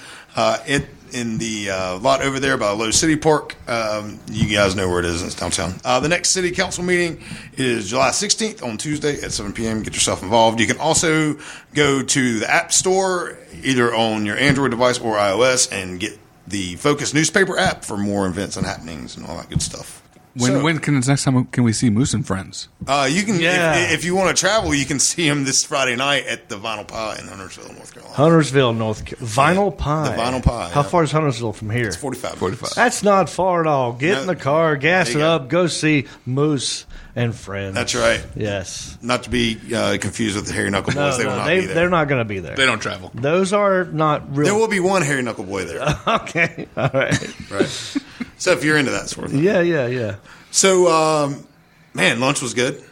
In the lot over there by Low City Park. You guys know where it is. It's downtown. The next city council meeting is July 16th on Tuesday at 7 p.m. Get yourself involved. You can also go to the App Store, either on your Android device or iOS, and get the Focus newspaper app for more events and happenings and all that good stuff.
When can next time can we see Moose and Friends?
You can,
Yeah.
if you want to travel, you can see him this Friday night at the Vinyl Pie in Huntersville, North Carolina.
Huntersville, North Carolina. Vinyl Pie.
The Vinyl Pie,
How
yeah.
far is Huntersville from here?
It's 45.
45.
That's not far at all. Get in
No.
the car, gas
There
it
you go.
up, go see Moose and Friends.
That's right.
Yes.
Not to be confused with the Hairy Knuckle Boys. They will not be there.
They're not going to be there.
They don't travel.
Those are not real.
There will be one Hairy Knuckle Boy there.
Okay. All right.
Right. So if you're into that sort of thing.
Yeah.
So, man, lunch was good.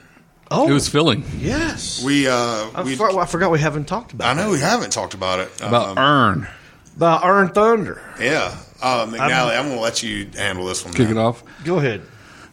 Oh,
It was filling.
yes.
I
I forgot we haven't talked about
know we haven't talked about it.
About Earn.
about Iron Thunder.
Yeah. McNally, I'm going to let you handle this one.
Kick
now.
it off.
Go ahead.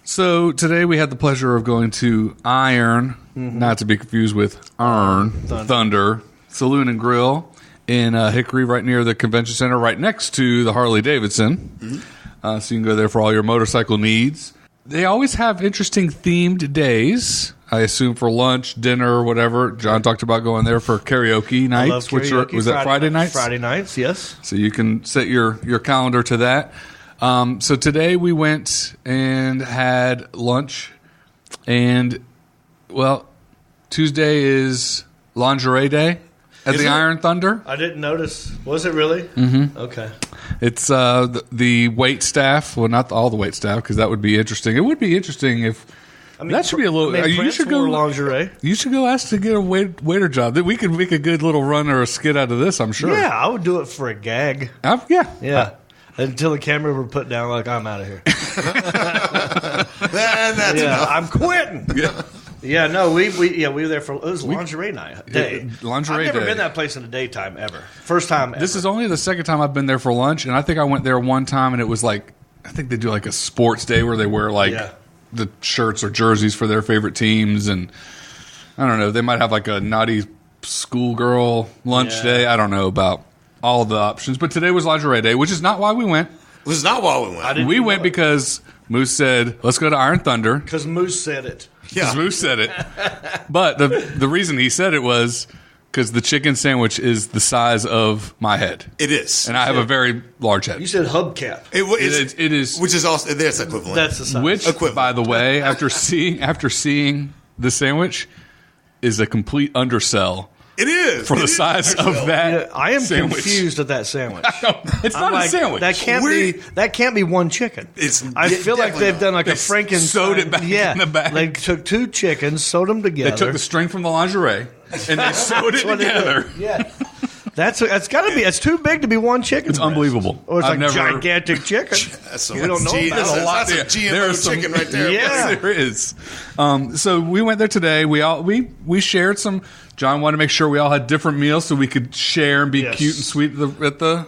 So today we had the pleasure of going to Iron, not to be confused with Earn Thunder Saloon and Grill in Hickory, right near the convention center, right next to the Harley Davidson. So you can go there for all your motorcycle needs. They always have interesting themed days. I assume for lunch, dinner, whatever. John talked about going there for karaoke nights,
Love karaoke.
was that Friday nights?
Friday nights, yes.
So you can set your calendar to that. So today we went and had lunch, and Tuesday is lingerie day at
Is
the
it?
Iron Thunder.
I didn't notice. Was it really? Mm-hmm. Okay.
It's the wait staff. Well, not all the wait staff, because that would be interesting. It would be interesting if that should be a little. You
Prince
should go
wore lingerie.
You should go ask to get a waiter job. That we could make a good little run or a skit out of this. I'm sure.
Yeah, I would do it for a gag.
Yeah.
Until the camera were put down, like, I'm out of here.
That's enough.
I'm quitting.
Yeah.
Yeah, no, we were there for it was lingerie night day.
Lingerie
I've never
day.
been that place in the daytime ever. First time ever.
This is only the second time I've been there for lunch, and I think I went there one time, and it was like, I think they do like a sports day where they wear like the shirts or jerseys for their favorite teams, and I don't know, they might have like a naughty schoolgirl lunch day. I don't know about all the options, but today was lingerie day, which is not why we went.
This is not why we went.
We went because Moose said, let's go to Iron Thunder.
Because Moose said it.
Yeah.
Moose said it. But the reason he said it was because the chicken sandwich is the size of my head.
It is.
And I have a very large head.
You said hubcap.
It is.
Which is also, that's equivalent.
That's the size.
Which,
Equivalent.
by the way, after seeing the sandwich, is a complete undersell.
It is.
For the size of that
I am
sandwich.
confused at that sandwich.
It's not a sandwich.
That can't be one chicken. I feel like they've done like a Frankenstein.
Sewed it back in the back.
They took 2 chickens, sewed them together.
They took the string from the lingerie and they sewed it together.
Yeah. That's got to be. It's too big to be one chicken.
It's unbelievable.
Or it's
I've
like
never-
gigantic chicken.
We
don't know that.
That's
a lot
that's a
there.
GMO
There is some-
chicken right there.
Yeah.
Yes, there is. So we went there today. We shared some. John wanted to make sure we all had different meals so we could share and be cute and sweet at the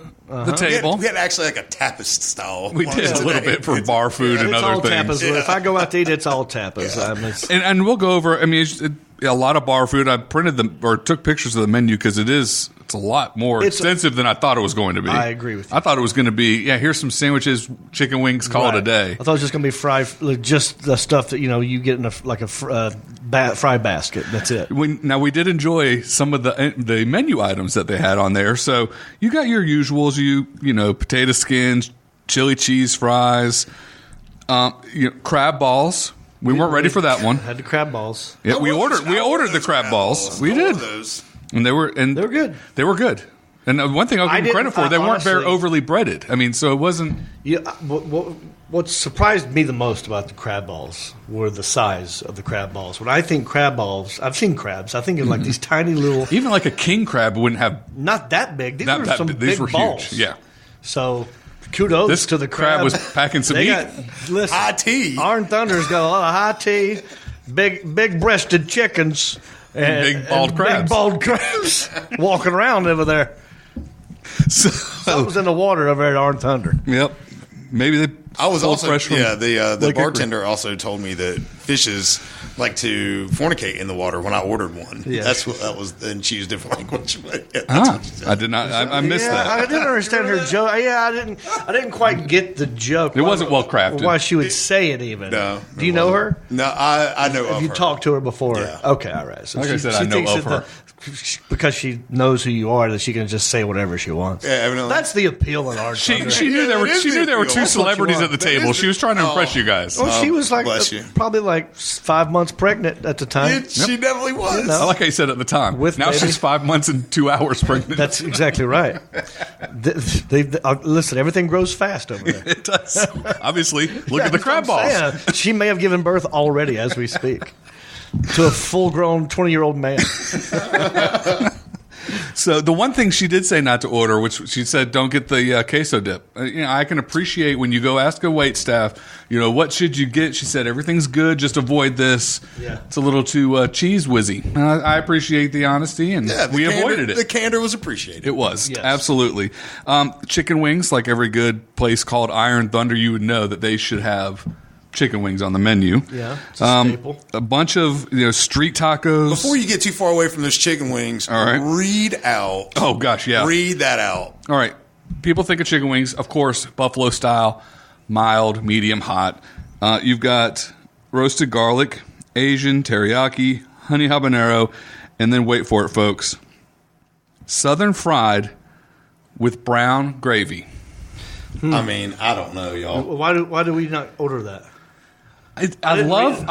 table.
We had actually like a tapas style.
We did a little bit for bar food and
It's
other
all
things.
tapas. If I go out to eat, it's all tapas.
And we'll go over. I mean, a lot of bar food. I printed them or took pictures of the menu because it's a lot more extensive than I thought it was going to be.
I agree with you.
I thought it was going to be here's some sandwiches, chicken wings, call it a day.
I thought it was just going to be fried, just the stuff that you get in a fry basket. That's it.
Now we did enjoy some of the menu items that they had on there. So you got your usuals, potato skins, chili cheese fries, crab balls. We weren't ready for that one.
Had the crab balls.
Yeah, we ordered the crab balls. We did.
Those.
And they were
good.
They were good. And one thing I'll give them credit for, they weren't very
honestly-
overly breaded. I mean, so it wasn't.
Yeah, what surprised me the most about the crab balls were the size of the crab balls. When I think crab balls, I've seen crabs. I think of like these tiny little,
Even like a king crab wouldn't have.
not that big. These
That-
were
that
some
big.
big
These were
balls.
huge. Yeah.
So kudos
This
to the
crab was packing some meat.
Listen,
High tea.
Iron Thunder's got a lot of high tea, big breasted chickens, and
Big bald crabs.
Big bald crabs walking around over there.
So,
Something's in the water over there at Iron Thunder.
yep. Maybe they.
I was
pulled
also
fresh from
the
Lake
bartender also told me that fishes like to fornicate in the water when I ordered one.
Yeah.
That was, and she used different language. But yeah, that's what she said.
I did not. I missed
Yeah,
that.
I didn't understand her joke. Yeah, I didn't quite get the joke.
It wasn't well crafted.
Why she would say it even?
No,
Do you know her?
No, I know of
Have you
her.
talked to her before?
Yeah.
Okay, all right. So
Like I said, I know
thinks
of
that because she knows who you are, that she can just say whatever she wants.
Yeah, evidently.
That's the appeal in Iron Thunder.
She knew there were
that is the
two
appeal.
celebrities at the
That
table.
is
She was trying to impress you guys.
Well, she was like
bless you.
probably like 5 months pregnant at the time.
She definitely was.
know.
I like how you said at the time.
With
now
baby.
she's 5 months and 2 hours pregnant.
That's exactly right. Listen, everything grows fast over there.
It does. Obviously, look at the
That's
crab
what I'm
balls.
saying. She may have given birth already as we speak to a full-grown 20-year-old man.
So the one thing she did say not to order, which she said, don't get the queso dip. I can appreciate when you go ask a wait staff, what should you get? She said, everything's good, just avoid this.
Yeah.
It's a little too cheese whizzy. I appreciate the honesty, and we avoided it.
The candor was appreciated.
It was,
Yes.
absolutely. Chicken wings, like every good place called Iron Thunder, you would know that they should have chicken wings on the menu.
Yeah, it's a staple.
A bunch of street tacos.
Before you get too far away from those chicken wings,
All right.
read out.
Oh, gosh, yeah.
Read that out.
All right. People think of chicken wings, of course, buffalo style, mild, medium, hot. You've got roasted garlic, Asian, teriyaki, honey habanero, and then wait for it, folks, southern fried with brown gravy.
I mean, I don't know, y'all.
Why do we not order that?
I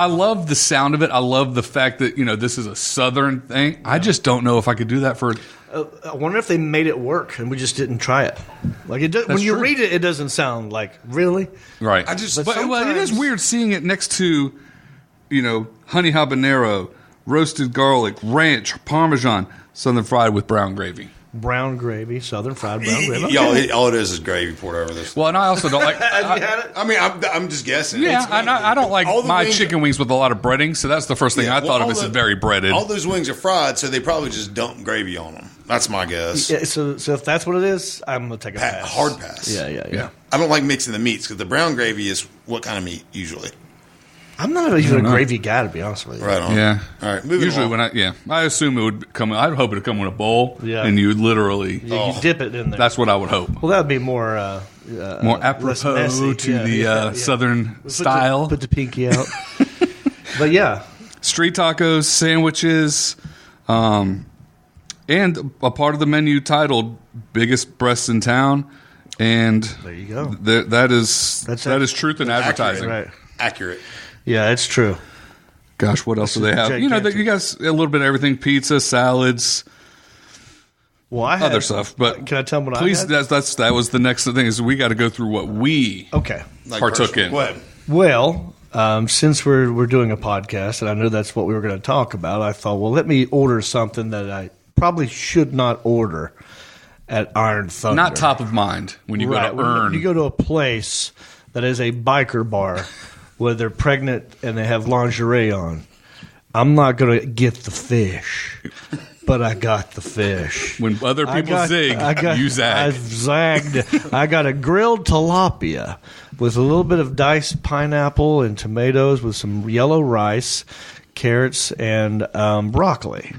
love the sound of it. I love the fact that this is a southern thing. Yeah. I just don't know if I could do that for.
I wonder if they made it work and we just didn't try it. Like it does, when you
true.
read it, it doesn't sound like really.
Right.
I just-
but it is weird seeing it next to, honey habanero, roasted garlic, ranch, parmesan, southern fried with brown gravy.
Brown gravy, southern fried brown gravy.
Y'all, all it is gravy poured over this.
Well, and I also don't like.
Have you had it?
I mean, I'm just guessing.
Yeah, I don't like
all the
my
wings-
chicken wings with a lot of breading, so that's the first thing I thought of
all
as very breaded.
All those wings are fried, so they probably just dump gravy on them. That's my guess.
Yeah, so if that's what it is, I'm gonna take a pass.
Hard pass.
Yeah.
Yeah.
I don't like mixing the meats because the brown gravy is what kind of meat usually?
I'm not even a gravy guy, to be honest with you.
Right on.
Yeah.
All right. Moving
Usually
on.
I assume it would come. I'd hope it would come in a bowl.
Yeah.
And you would literally.
You dip it in there.
That's what I would hope.
Well, that would be more
More apropos
messy.
to the Southern style.
Put the pinky out. But yeah.
Street tacos, sandwiches, and a part of the menu titled "Biggest Breasts in Town," and
There you go.
that is truth in advertising.
Right.
Accurate.
Yeah, it's true.
Gosh, what else do they have?
gigantic.
You guys a little bit of everything: pizza, salads,
Well, I had
other stuff. But
can I tell them what
please,
I had?
that was the next thing. Is we got to go through what we
Okay.
partook in.
Go ahead.
Well, since we're doing a podcast, and I know that's what we were going to talk about, I thought, well, let me order something that I probably should not order at Iron Thunder.
Not top of mind when you
Right.
go to earn.
When you go to a place that is a biker bar where they're pregnant and they have lingerie on, I'm not going to get the fish, but I got the fish.
When other people zig, you zag.
I zagged. I got a grilled tilapia with a little bit of diced pineapple and tomatoes with some yellow rice, carrots, and broccoli.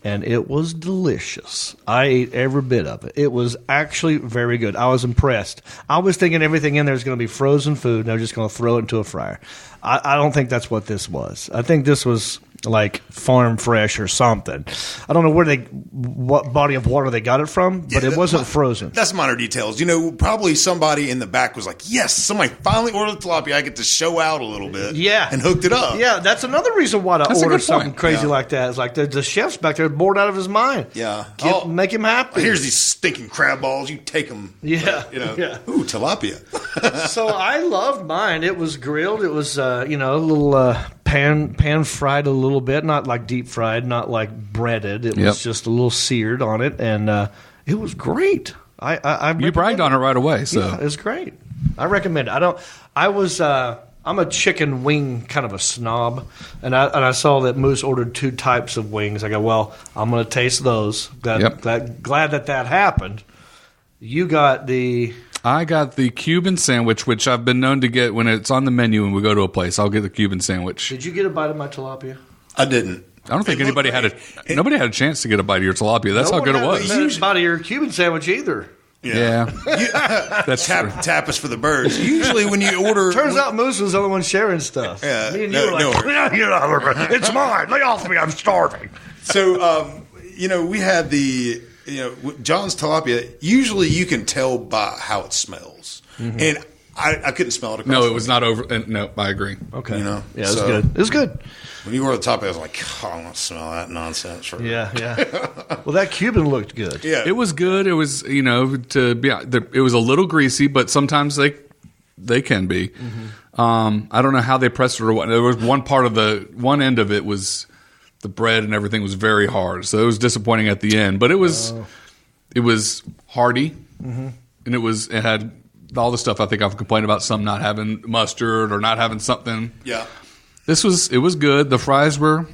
And it was delicious. I ate every bit of it. It was actually very good. I was impressed. I was thinking everything in there is going to be frozen food, and they're just going to throw it into a fryer. I don't think that's what this was. I think this was like farm fresh or something. I don't know what body of water they got it from, but it wasn't frozen.
That's minor details. Probably somebody in the back was like, yes, somebody finally ordered the tilapia. I get to show out a little bit.
Yeah.
And hooked it up.
Yeah, that's another reason why to
That's a
order
good
something
point.
crazy
Yeah.
like that. It's like the chef's back there bored out of his mind.
Yeah.
Make him happy.
Here's these stinking crab balls. You take them.
Yeah. Yeah.
Ooh, tilapia.
So I loved mine. It was grilled. It was, a little pan fried a little bit, not like deep fried, not like breaded. It was just a little seared on it, and it was great. I
You bragged on it right away. So
Yeah, it was great. I recommend it. I'm a chicken wing kind of a snob, and I saw that Moose ordered 2 types of wings. I go, well, I'm going to taste those. Glad that happened. You got the...
I got the Cuban sandwich, which I've been known to get when it's on the menu when we go to a place. I'll get the Cuban sandwich.
Did you get a bite of my tilapia?
I didn't.
I don't think nobody had a chance to get a bite of your tilapia. That's how good it was.
Had a bite of your Cuban sandwich either.
Yeah. That's true.
Tapas for the birds. Usually when you order...
Turns out Moose was the only one sharing stuff.
Yeah,
Me and you were like, it's mine. Lay off me. I'm starving.
So, we had the... John's tilapia, usually you can tell by how it smells. Mm-hmm. And I couldn't smell it.
No, it was not over. No, I agree.
Okay.
Yeah,
it was good. It was good.
When you ordered the tilapia, I was like, I don't want to smell that nonsense.
Yeah. Well, that Cuban looked good.
Yeah.
It was good. It was, it was a little greasy, but sometimes they can be. Mm-hmm. I don't know how they pressed it or what. There was one end of it was the bread and everything was very hard, so it was disappointing at the end. But it was hearty, mm-hmm. and it had all the stuff I think I've complained about, some not having mustard or not having something.
Yeah.
It
was good. The fries were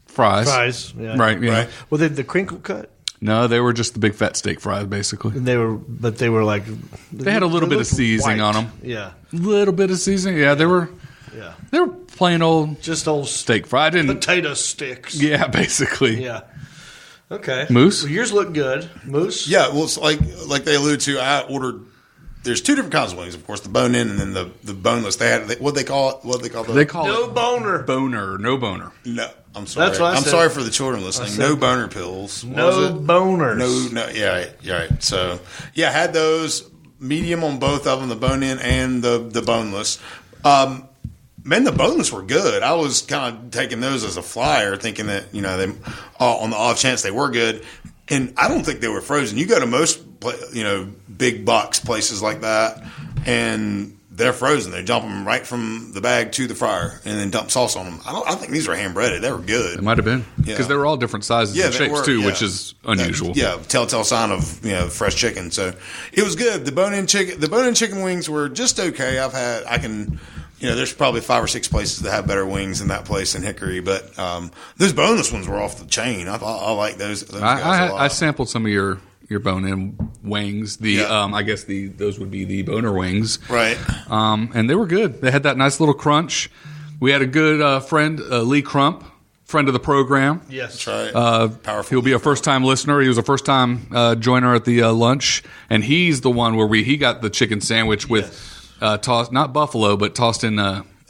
fries.
Yeah.
Right, yeah.
Right.
Well, they the crinkle cut.
No, they were just the big fat steak fries, basically.
And they were like
They had a little bit of seasoning on them.
Yeah.
A little bit of seasoning. Yeah, they were plain old
Just old
steak fry. I didn't.
potato sticks.
Yeah, basically.
Yeah. Okay.
Moose?
Well, yours look good. Moose?
Yeah, well, it's like they alluded to, I ordered. There's 2 different kinds of wings, of course, the bone in and then the boneless. They had what they call it.
They call
No
it
boner.
No boner.
No, I'm sorry.
That's what I
I'm
said.
sorry for the children listening. No boner pills. What was
No
it?
boners.
No. Yeah, right. So yeah, I had those medium on both of them, the bone in and the boneless. Man, the boneless were good. I was kind of taking those as a flyer, thinking that they on the off chance they were good. And I don't think they were frozen. You go to most big box places like that, and they're frozen. They dump them right from the bag to the fryer, and then dump sauce on them. I think these were hand breaded. They were good.
It might have been because they were all different sizes and
they
shapes
were,
too, which is unusual.
Telltale sign of fresh chicken. So it was good. The bone-in chicken wings were just okay. There's probably 5 or 6 places that have better wings than that place in Hickory, but those boneless ones were off the chain. I like those guys a lot.
I sampled some of your bone-in wings. I guess those would be the boner wings,
right?
And they were good. They had that nice little crunch. We had a good friend, Lee Crump, friend of the program.
Yes.
That's right. Powerful.
He'll be a first-time listener. He was a first-time joiner at the lunch, and he's the one where he got the chicken sandwich with tossed, not buffalo, but tossed in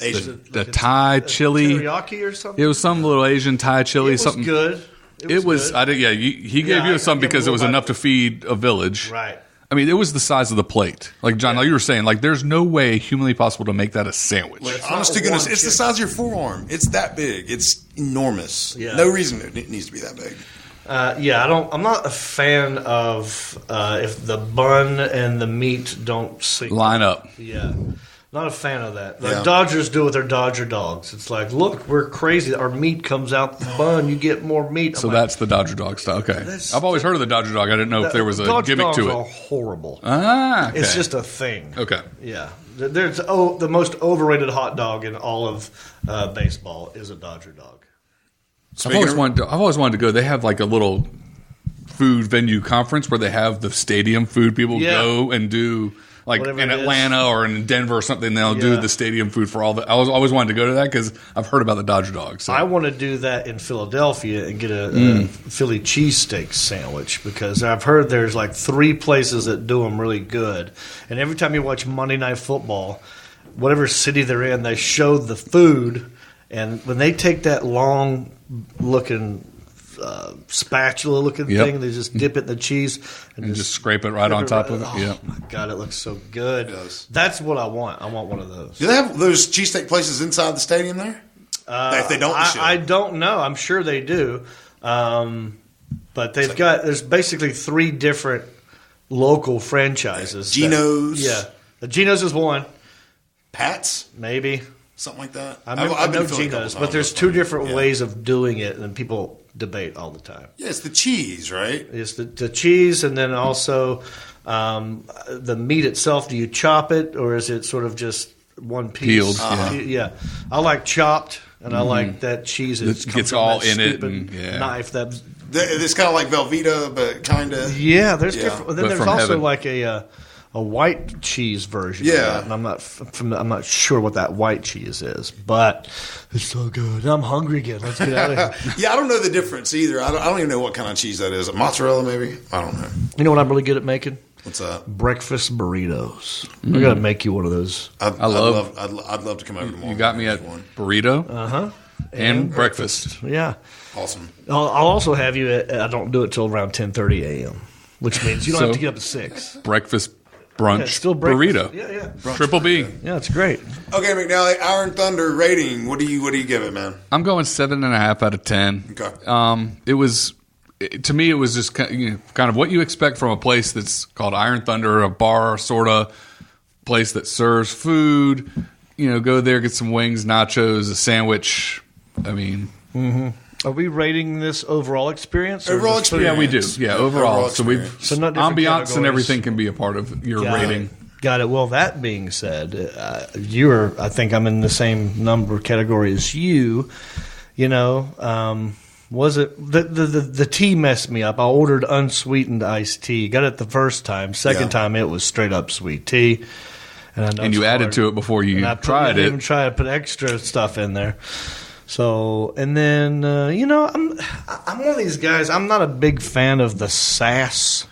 Asian.
the Thai chili.
Teriyaki or something?
It was some little Asian Thai chili.
It was
something
good.
It was.
good.
I did. Yeah, he gave you some because it was enough to feed a village.
Right.
I mean, it was the size of the plate. Like, John, like you were saying, like, there's no way humanly possible to make that a sandwich.
Honest to goodness, it's the size of your forearm. It's that big. It's enormous.
Yeah.
No reason it needs to be that big.
I'm not a fan of if the bun and the meat don't sync.
Line up.
Yeah. Not a fan of that. The
Yeah.
Dodgers do with their Dodger dogs. It's like, look, we're crazy. Our meat comes out the bun. You get more meat.
So that's the Dodger dog style. Okay. I've always heard of the Dodger dog. I didn't know if there was a
Dodger
gimmick to
dogs are
it.
horrible.
Ah, okay.
It's just a thing.
Okay.
Yeah. There's the most overrated hot dog in all of baseball is a Dodger dog.
I've always wanted to go. They have like a little food venue conference where they have the stadium food people go and do. Like
Whatever
in
it is.
Atlanta or in Denver or something, they'll do the stadium food for all the. I was always wanted to go to that because I've heard about the Dodger dog. So.
I want to do that in Philadelphia and get a Philly cheesesteak sandwich because I've heard there's like 3 places that do them really good. And every time you watch Monday Night Football, whatever city they're in, they show the food. And when they take that long-looking spatula-looking thing, they just dip it in the cheese
and just scrape it right on top of it.
Oh, my God, it looks so good.
It does.
That's what I want. I want one of those.
Do they have those cheesesteak places inside the stadium there? If they don't,
I don't know. I'm sure they do. But there's basically 3 different local franchises.
Geno's.
Geno's is one.
Pat's,
Maybe.
something like that.
I know
been to Philly a couple
Geno's, but
times.
there's 2 different ways of doing it, and people debate all the time.
Yeah, it's the cheese, right?
It's the cheese, and then also the meat itself. Do you chop it, or is it sort of just one piece?
Peeled,
Yeah. I like chopped, and I like that cheese.
It gets all in it and,
knife. That
It's kind of like Velveeta, but kind of.
yeah. There's different. Then
But
there's
from
also
heaven.
like a white cheese version.
Yeah.
of that, and I'm not sure what that white cheese is, but it's so good. I'm hungry again. Let's get out of here.
Yeah, I don't know the difference either. I don't even know what kind of cheese that is. Mozzarella, maybe? I don't know.
You know what I'm really good at making?
What's that?
Breakfast burritos. I gotta make you one of those.
I'd love to come over tomorrow.
You got me at
one.
burrito and breakfast.
Yeah.
Awesome.
I'll also have you at, I don't do it till around 10:30 a.m., which means you don't have to get up at 6.
Breakfast, brunch,
Yeah, it's still breakfast.
burrito.
Yeah.
Triple B.
Yeah, it's great.
Okay, McNally, Iron Thunder rating. What do you give it, man?
I'm going 7.5 out of 10.
Okay.
To me, it was just kind of what you expect from a place that's called Iron Thunder, a bar sort of place that serves food. Go there, get some wings, nachos, a sandwich. I mean,
Are we rating this overall experience? or
Overall
just food?
experience.
yeah, we do. Yeah, overall. So
experience.
So not different
ambiance and
categories.
everything can be a part of your rating.
Got it. Well, that being said, I think I'm in the same number category as you. Was it the tea messed me up? I ordered unsweetened iced tea. Got it the first time. Second time it was straight up sweet tea. And I know
And you
it's
added
hard.
to it before you
I
tried
didn't
it.
even try to put extra stuff in there. So, and then I'm one of these guys. I'm not a big fan of the sass.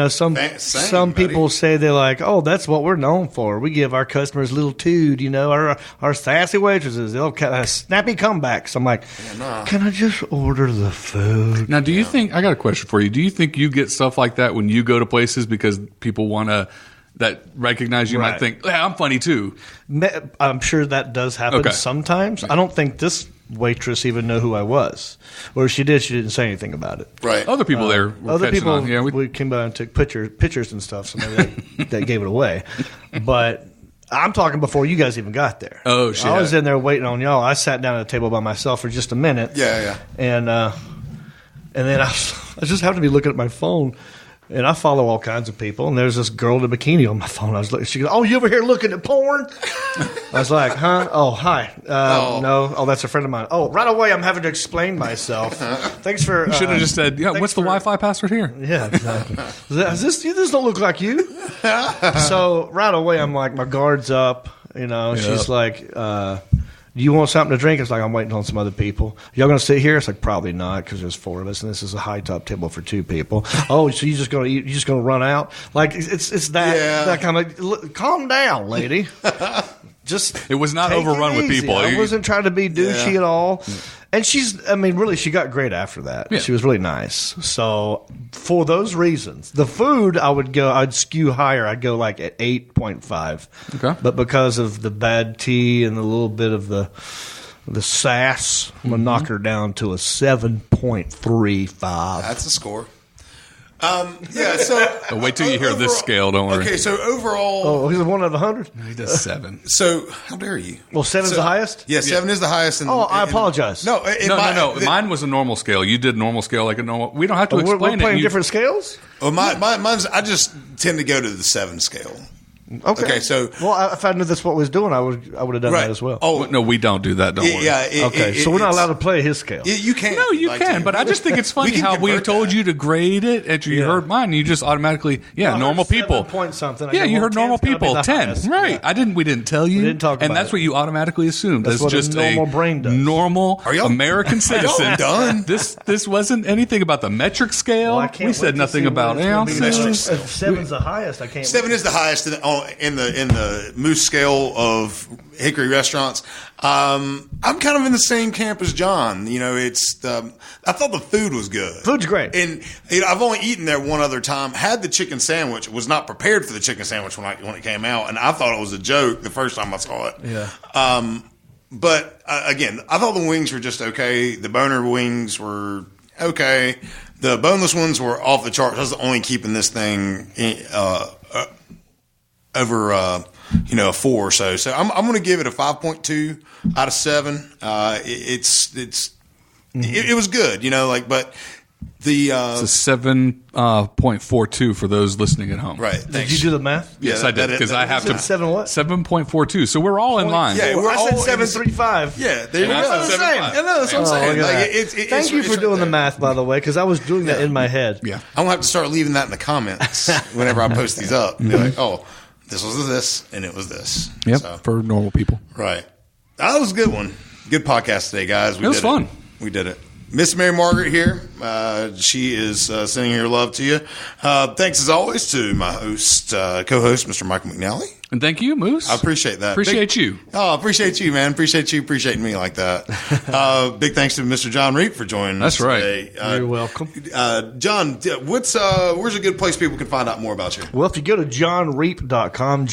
Some
Same,
people
buddy.
say they're like, oh, that's what we're known for. We give our customers a little tood. Our sassy waitresses, they'll snappy comebacks. I'm like, can I just order the food?
Now, do you think, I got a question for you. Do you think you get stuff like that when you go to places because people want to, that recognize you
Right.
might think, yeah, I'm funny too.
I'm sure that does happen
Okay.
sometimes. I don't think this waitress even knew who I was. Or if she did, she didn't say anything about it.
Right.
Other people there were
Other
catching
people,
on. Yeah,
we came by and took pictures and stuff, so maybe that gave it away. But I'm talking before you guys even got there.
Oh, shit.
I was in there waiting on y'all. I sat down at a table by myself for just a minute.
Yeah.
And then I just happened to be looking at my phone, and I follow all kinds of people. And there's this girl in a bikini on my phone. I was looking. She goes, "Oh, you over here looking at porn?" I was like, "Huh? Oh, hi. No. Oh, that's a friend of mine. Oh, right away, I'm having to explain myself. Thanks for.
You should have just said, yeah,
thanks
what's the
for-
Wi-Fi password here?
Yeah, exactly. This don't look like you. So right away, I'm like, my guard's up. She's like, Do you want something to drink? It's like, I'm waiting on some other people. Y'all going to sit here? It's like, probably not, because there's 4 of us, and this is a high top table for 2 people. Oh, so you just going to eat? You just going to run out? Like, it's that kind of. Look, calm down, lady. Just
it was not overrun with people.
I wasn't trying to be douchey at all. And really, she got great after that.
Yeah.
She was really nice. So for those reasons, the food, I'd skew higher. I'd go like at 8.5.
Okay.
But because of the bad tea and a little bit of the sass, I'm going to knock her down to a 7.35.
That's a score. So
wait till you hear this scale. Don't worry.
Okay, so overall,
Oh, he's a 1 out of 100?
He does 7.
so how dare you?
Well, 7's the highest?
Yeah, 7 is the highest.
I apologize.
No,
Mine was a normal scale. You did normal scale like a normal. We don't have to
We're
explain
playing
it.
different scales?
mine's. I just tend to go to the 7 scale.
Okay.
So
if I knew that's what was doing, I would have done that as well.
Oh
No, we don't do that. Don't worry.
yeah.
Okay, so we're not allowed to play his scale.
You can't.
No, you can, but I just think it's funny
can
how we
convert
told
that.
you to grade it after you heard mine. And you just automatically, normal people.
Point something.
Yeah, you heard normal people. 10, right?
Yeah.
We didn't tell you.
We didn't talk
and
about
that's
it.
what you automatically assumed.
That's
As
what a
just
normal brain does.
normal
Are y'all-
American
Are y'all
citizen.
done?
This wasn't anything about the metric scale.
Well, I can't
We said
wait to
nothing
see
about
what it's gonna be
ounces.
next. If 7's the highest, I can't.
7 is the highest in the Moose scale of Hickory restaurants. I'm kind of in the same camp as John. It's I thought the food was good.
Food's great.
And I've only eaten there one other time. Had the chicken sandwich. Was not prepared for the chicken sandwich when it came out, and I thought it was a joke the first time I saw it.
Yeah.
But again, I thought the wings were just okay. The boner wings were okay. The boneless ones were off the charts. I was only keeping this thing over a 4 or so. So I'm going to give it a 5.2 out of 7. It was good, but the
It's a 7.42 for those listening at home.
right.
Did you do the math?
Yes, I did because I have to.
7 what?
7.42. So we're all in line.
Yeah, we're
I
all
said
in the-
7.35.
Yeah, there you
And I
go.
said 7.5.
Yeah, no, that's what I'm saying.
look at
Like,
that. Thank you for
right
doing the
there.
math, by the way, because I was doing that in my head.
Yeah.
I'm gonna have to start leaving that in the comments whenever I post these up. Be like, oh, this was this, and it was this.
Yep.
So,
For normal people.
right. That was a good one. Good podcast today, guys.
It was
did
fun.
We did it. Miss Mary Margaret here. She is sending her love to you. Thanks as always to my co-host, Mr. Michael McNally.
And thank you, Moose.
I appreciate that.
Appreciate you.
Oh, appreciate you, man. Appreciate you appreciating me like that. Big thanks to Mr. John Reap for joining us
That's right.
today.
You're welcome.
John, where's a good place people can find out more about you?
Well, if you go to johnreep.com,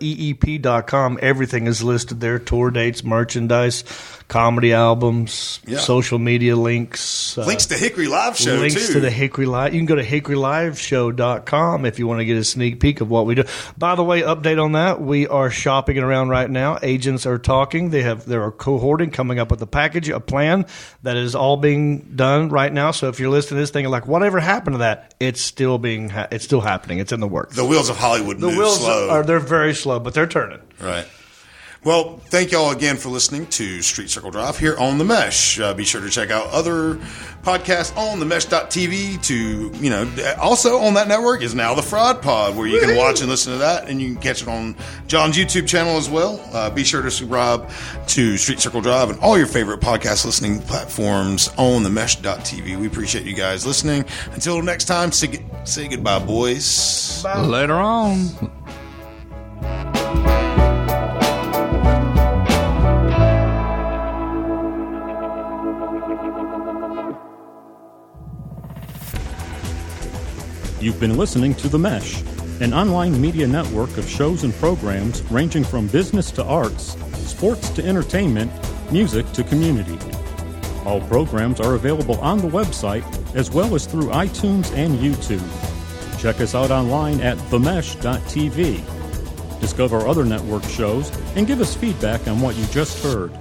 JONREEP.com, everything is listed there. Tour dates, merchandise, comedy albums,
Yeah.
social media links.
Links to Hickory Live Show,
links
too.
to the Hickory Live. You can go to hickoryliveshow.com if you want to get a sneak peek of what we do. By the way, update on that. We are shopping it around right now. Agents are talking. They are cohorting, coming up with a package, a plan that is all being done right now. So if you're listening to this thing like, whatever happened to that? It's still it's still happening. It's in the works.
The wheels of Hollywood
The
move
wheels
slow.
they're very slow, but they're turning.
Right. Well, thank you all again for listening to Street Circle Drive here on The Mesh. Be sure to check out other podcasts on themesh.tv also on that network is now the Fraud Pod, where you can watch and listen to that, and you can catch it on John's YouTube channel as well. Be sure to subscribe to Street Circle Drive and all your favorite podcast listening platforms on themesh.tv. We appreciate you guys listening. Until next time, say goodbye, boys.
Later on.
You've been listening to The Mesh, an online media network of shows and programs ranging from business to arts, sports to entertainment, music to community. All programs are available on the website as well as through iTunes and YouTube. Check us out online at themesh.tv. Discover other network shows and give us feedback on what you just heard.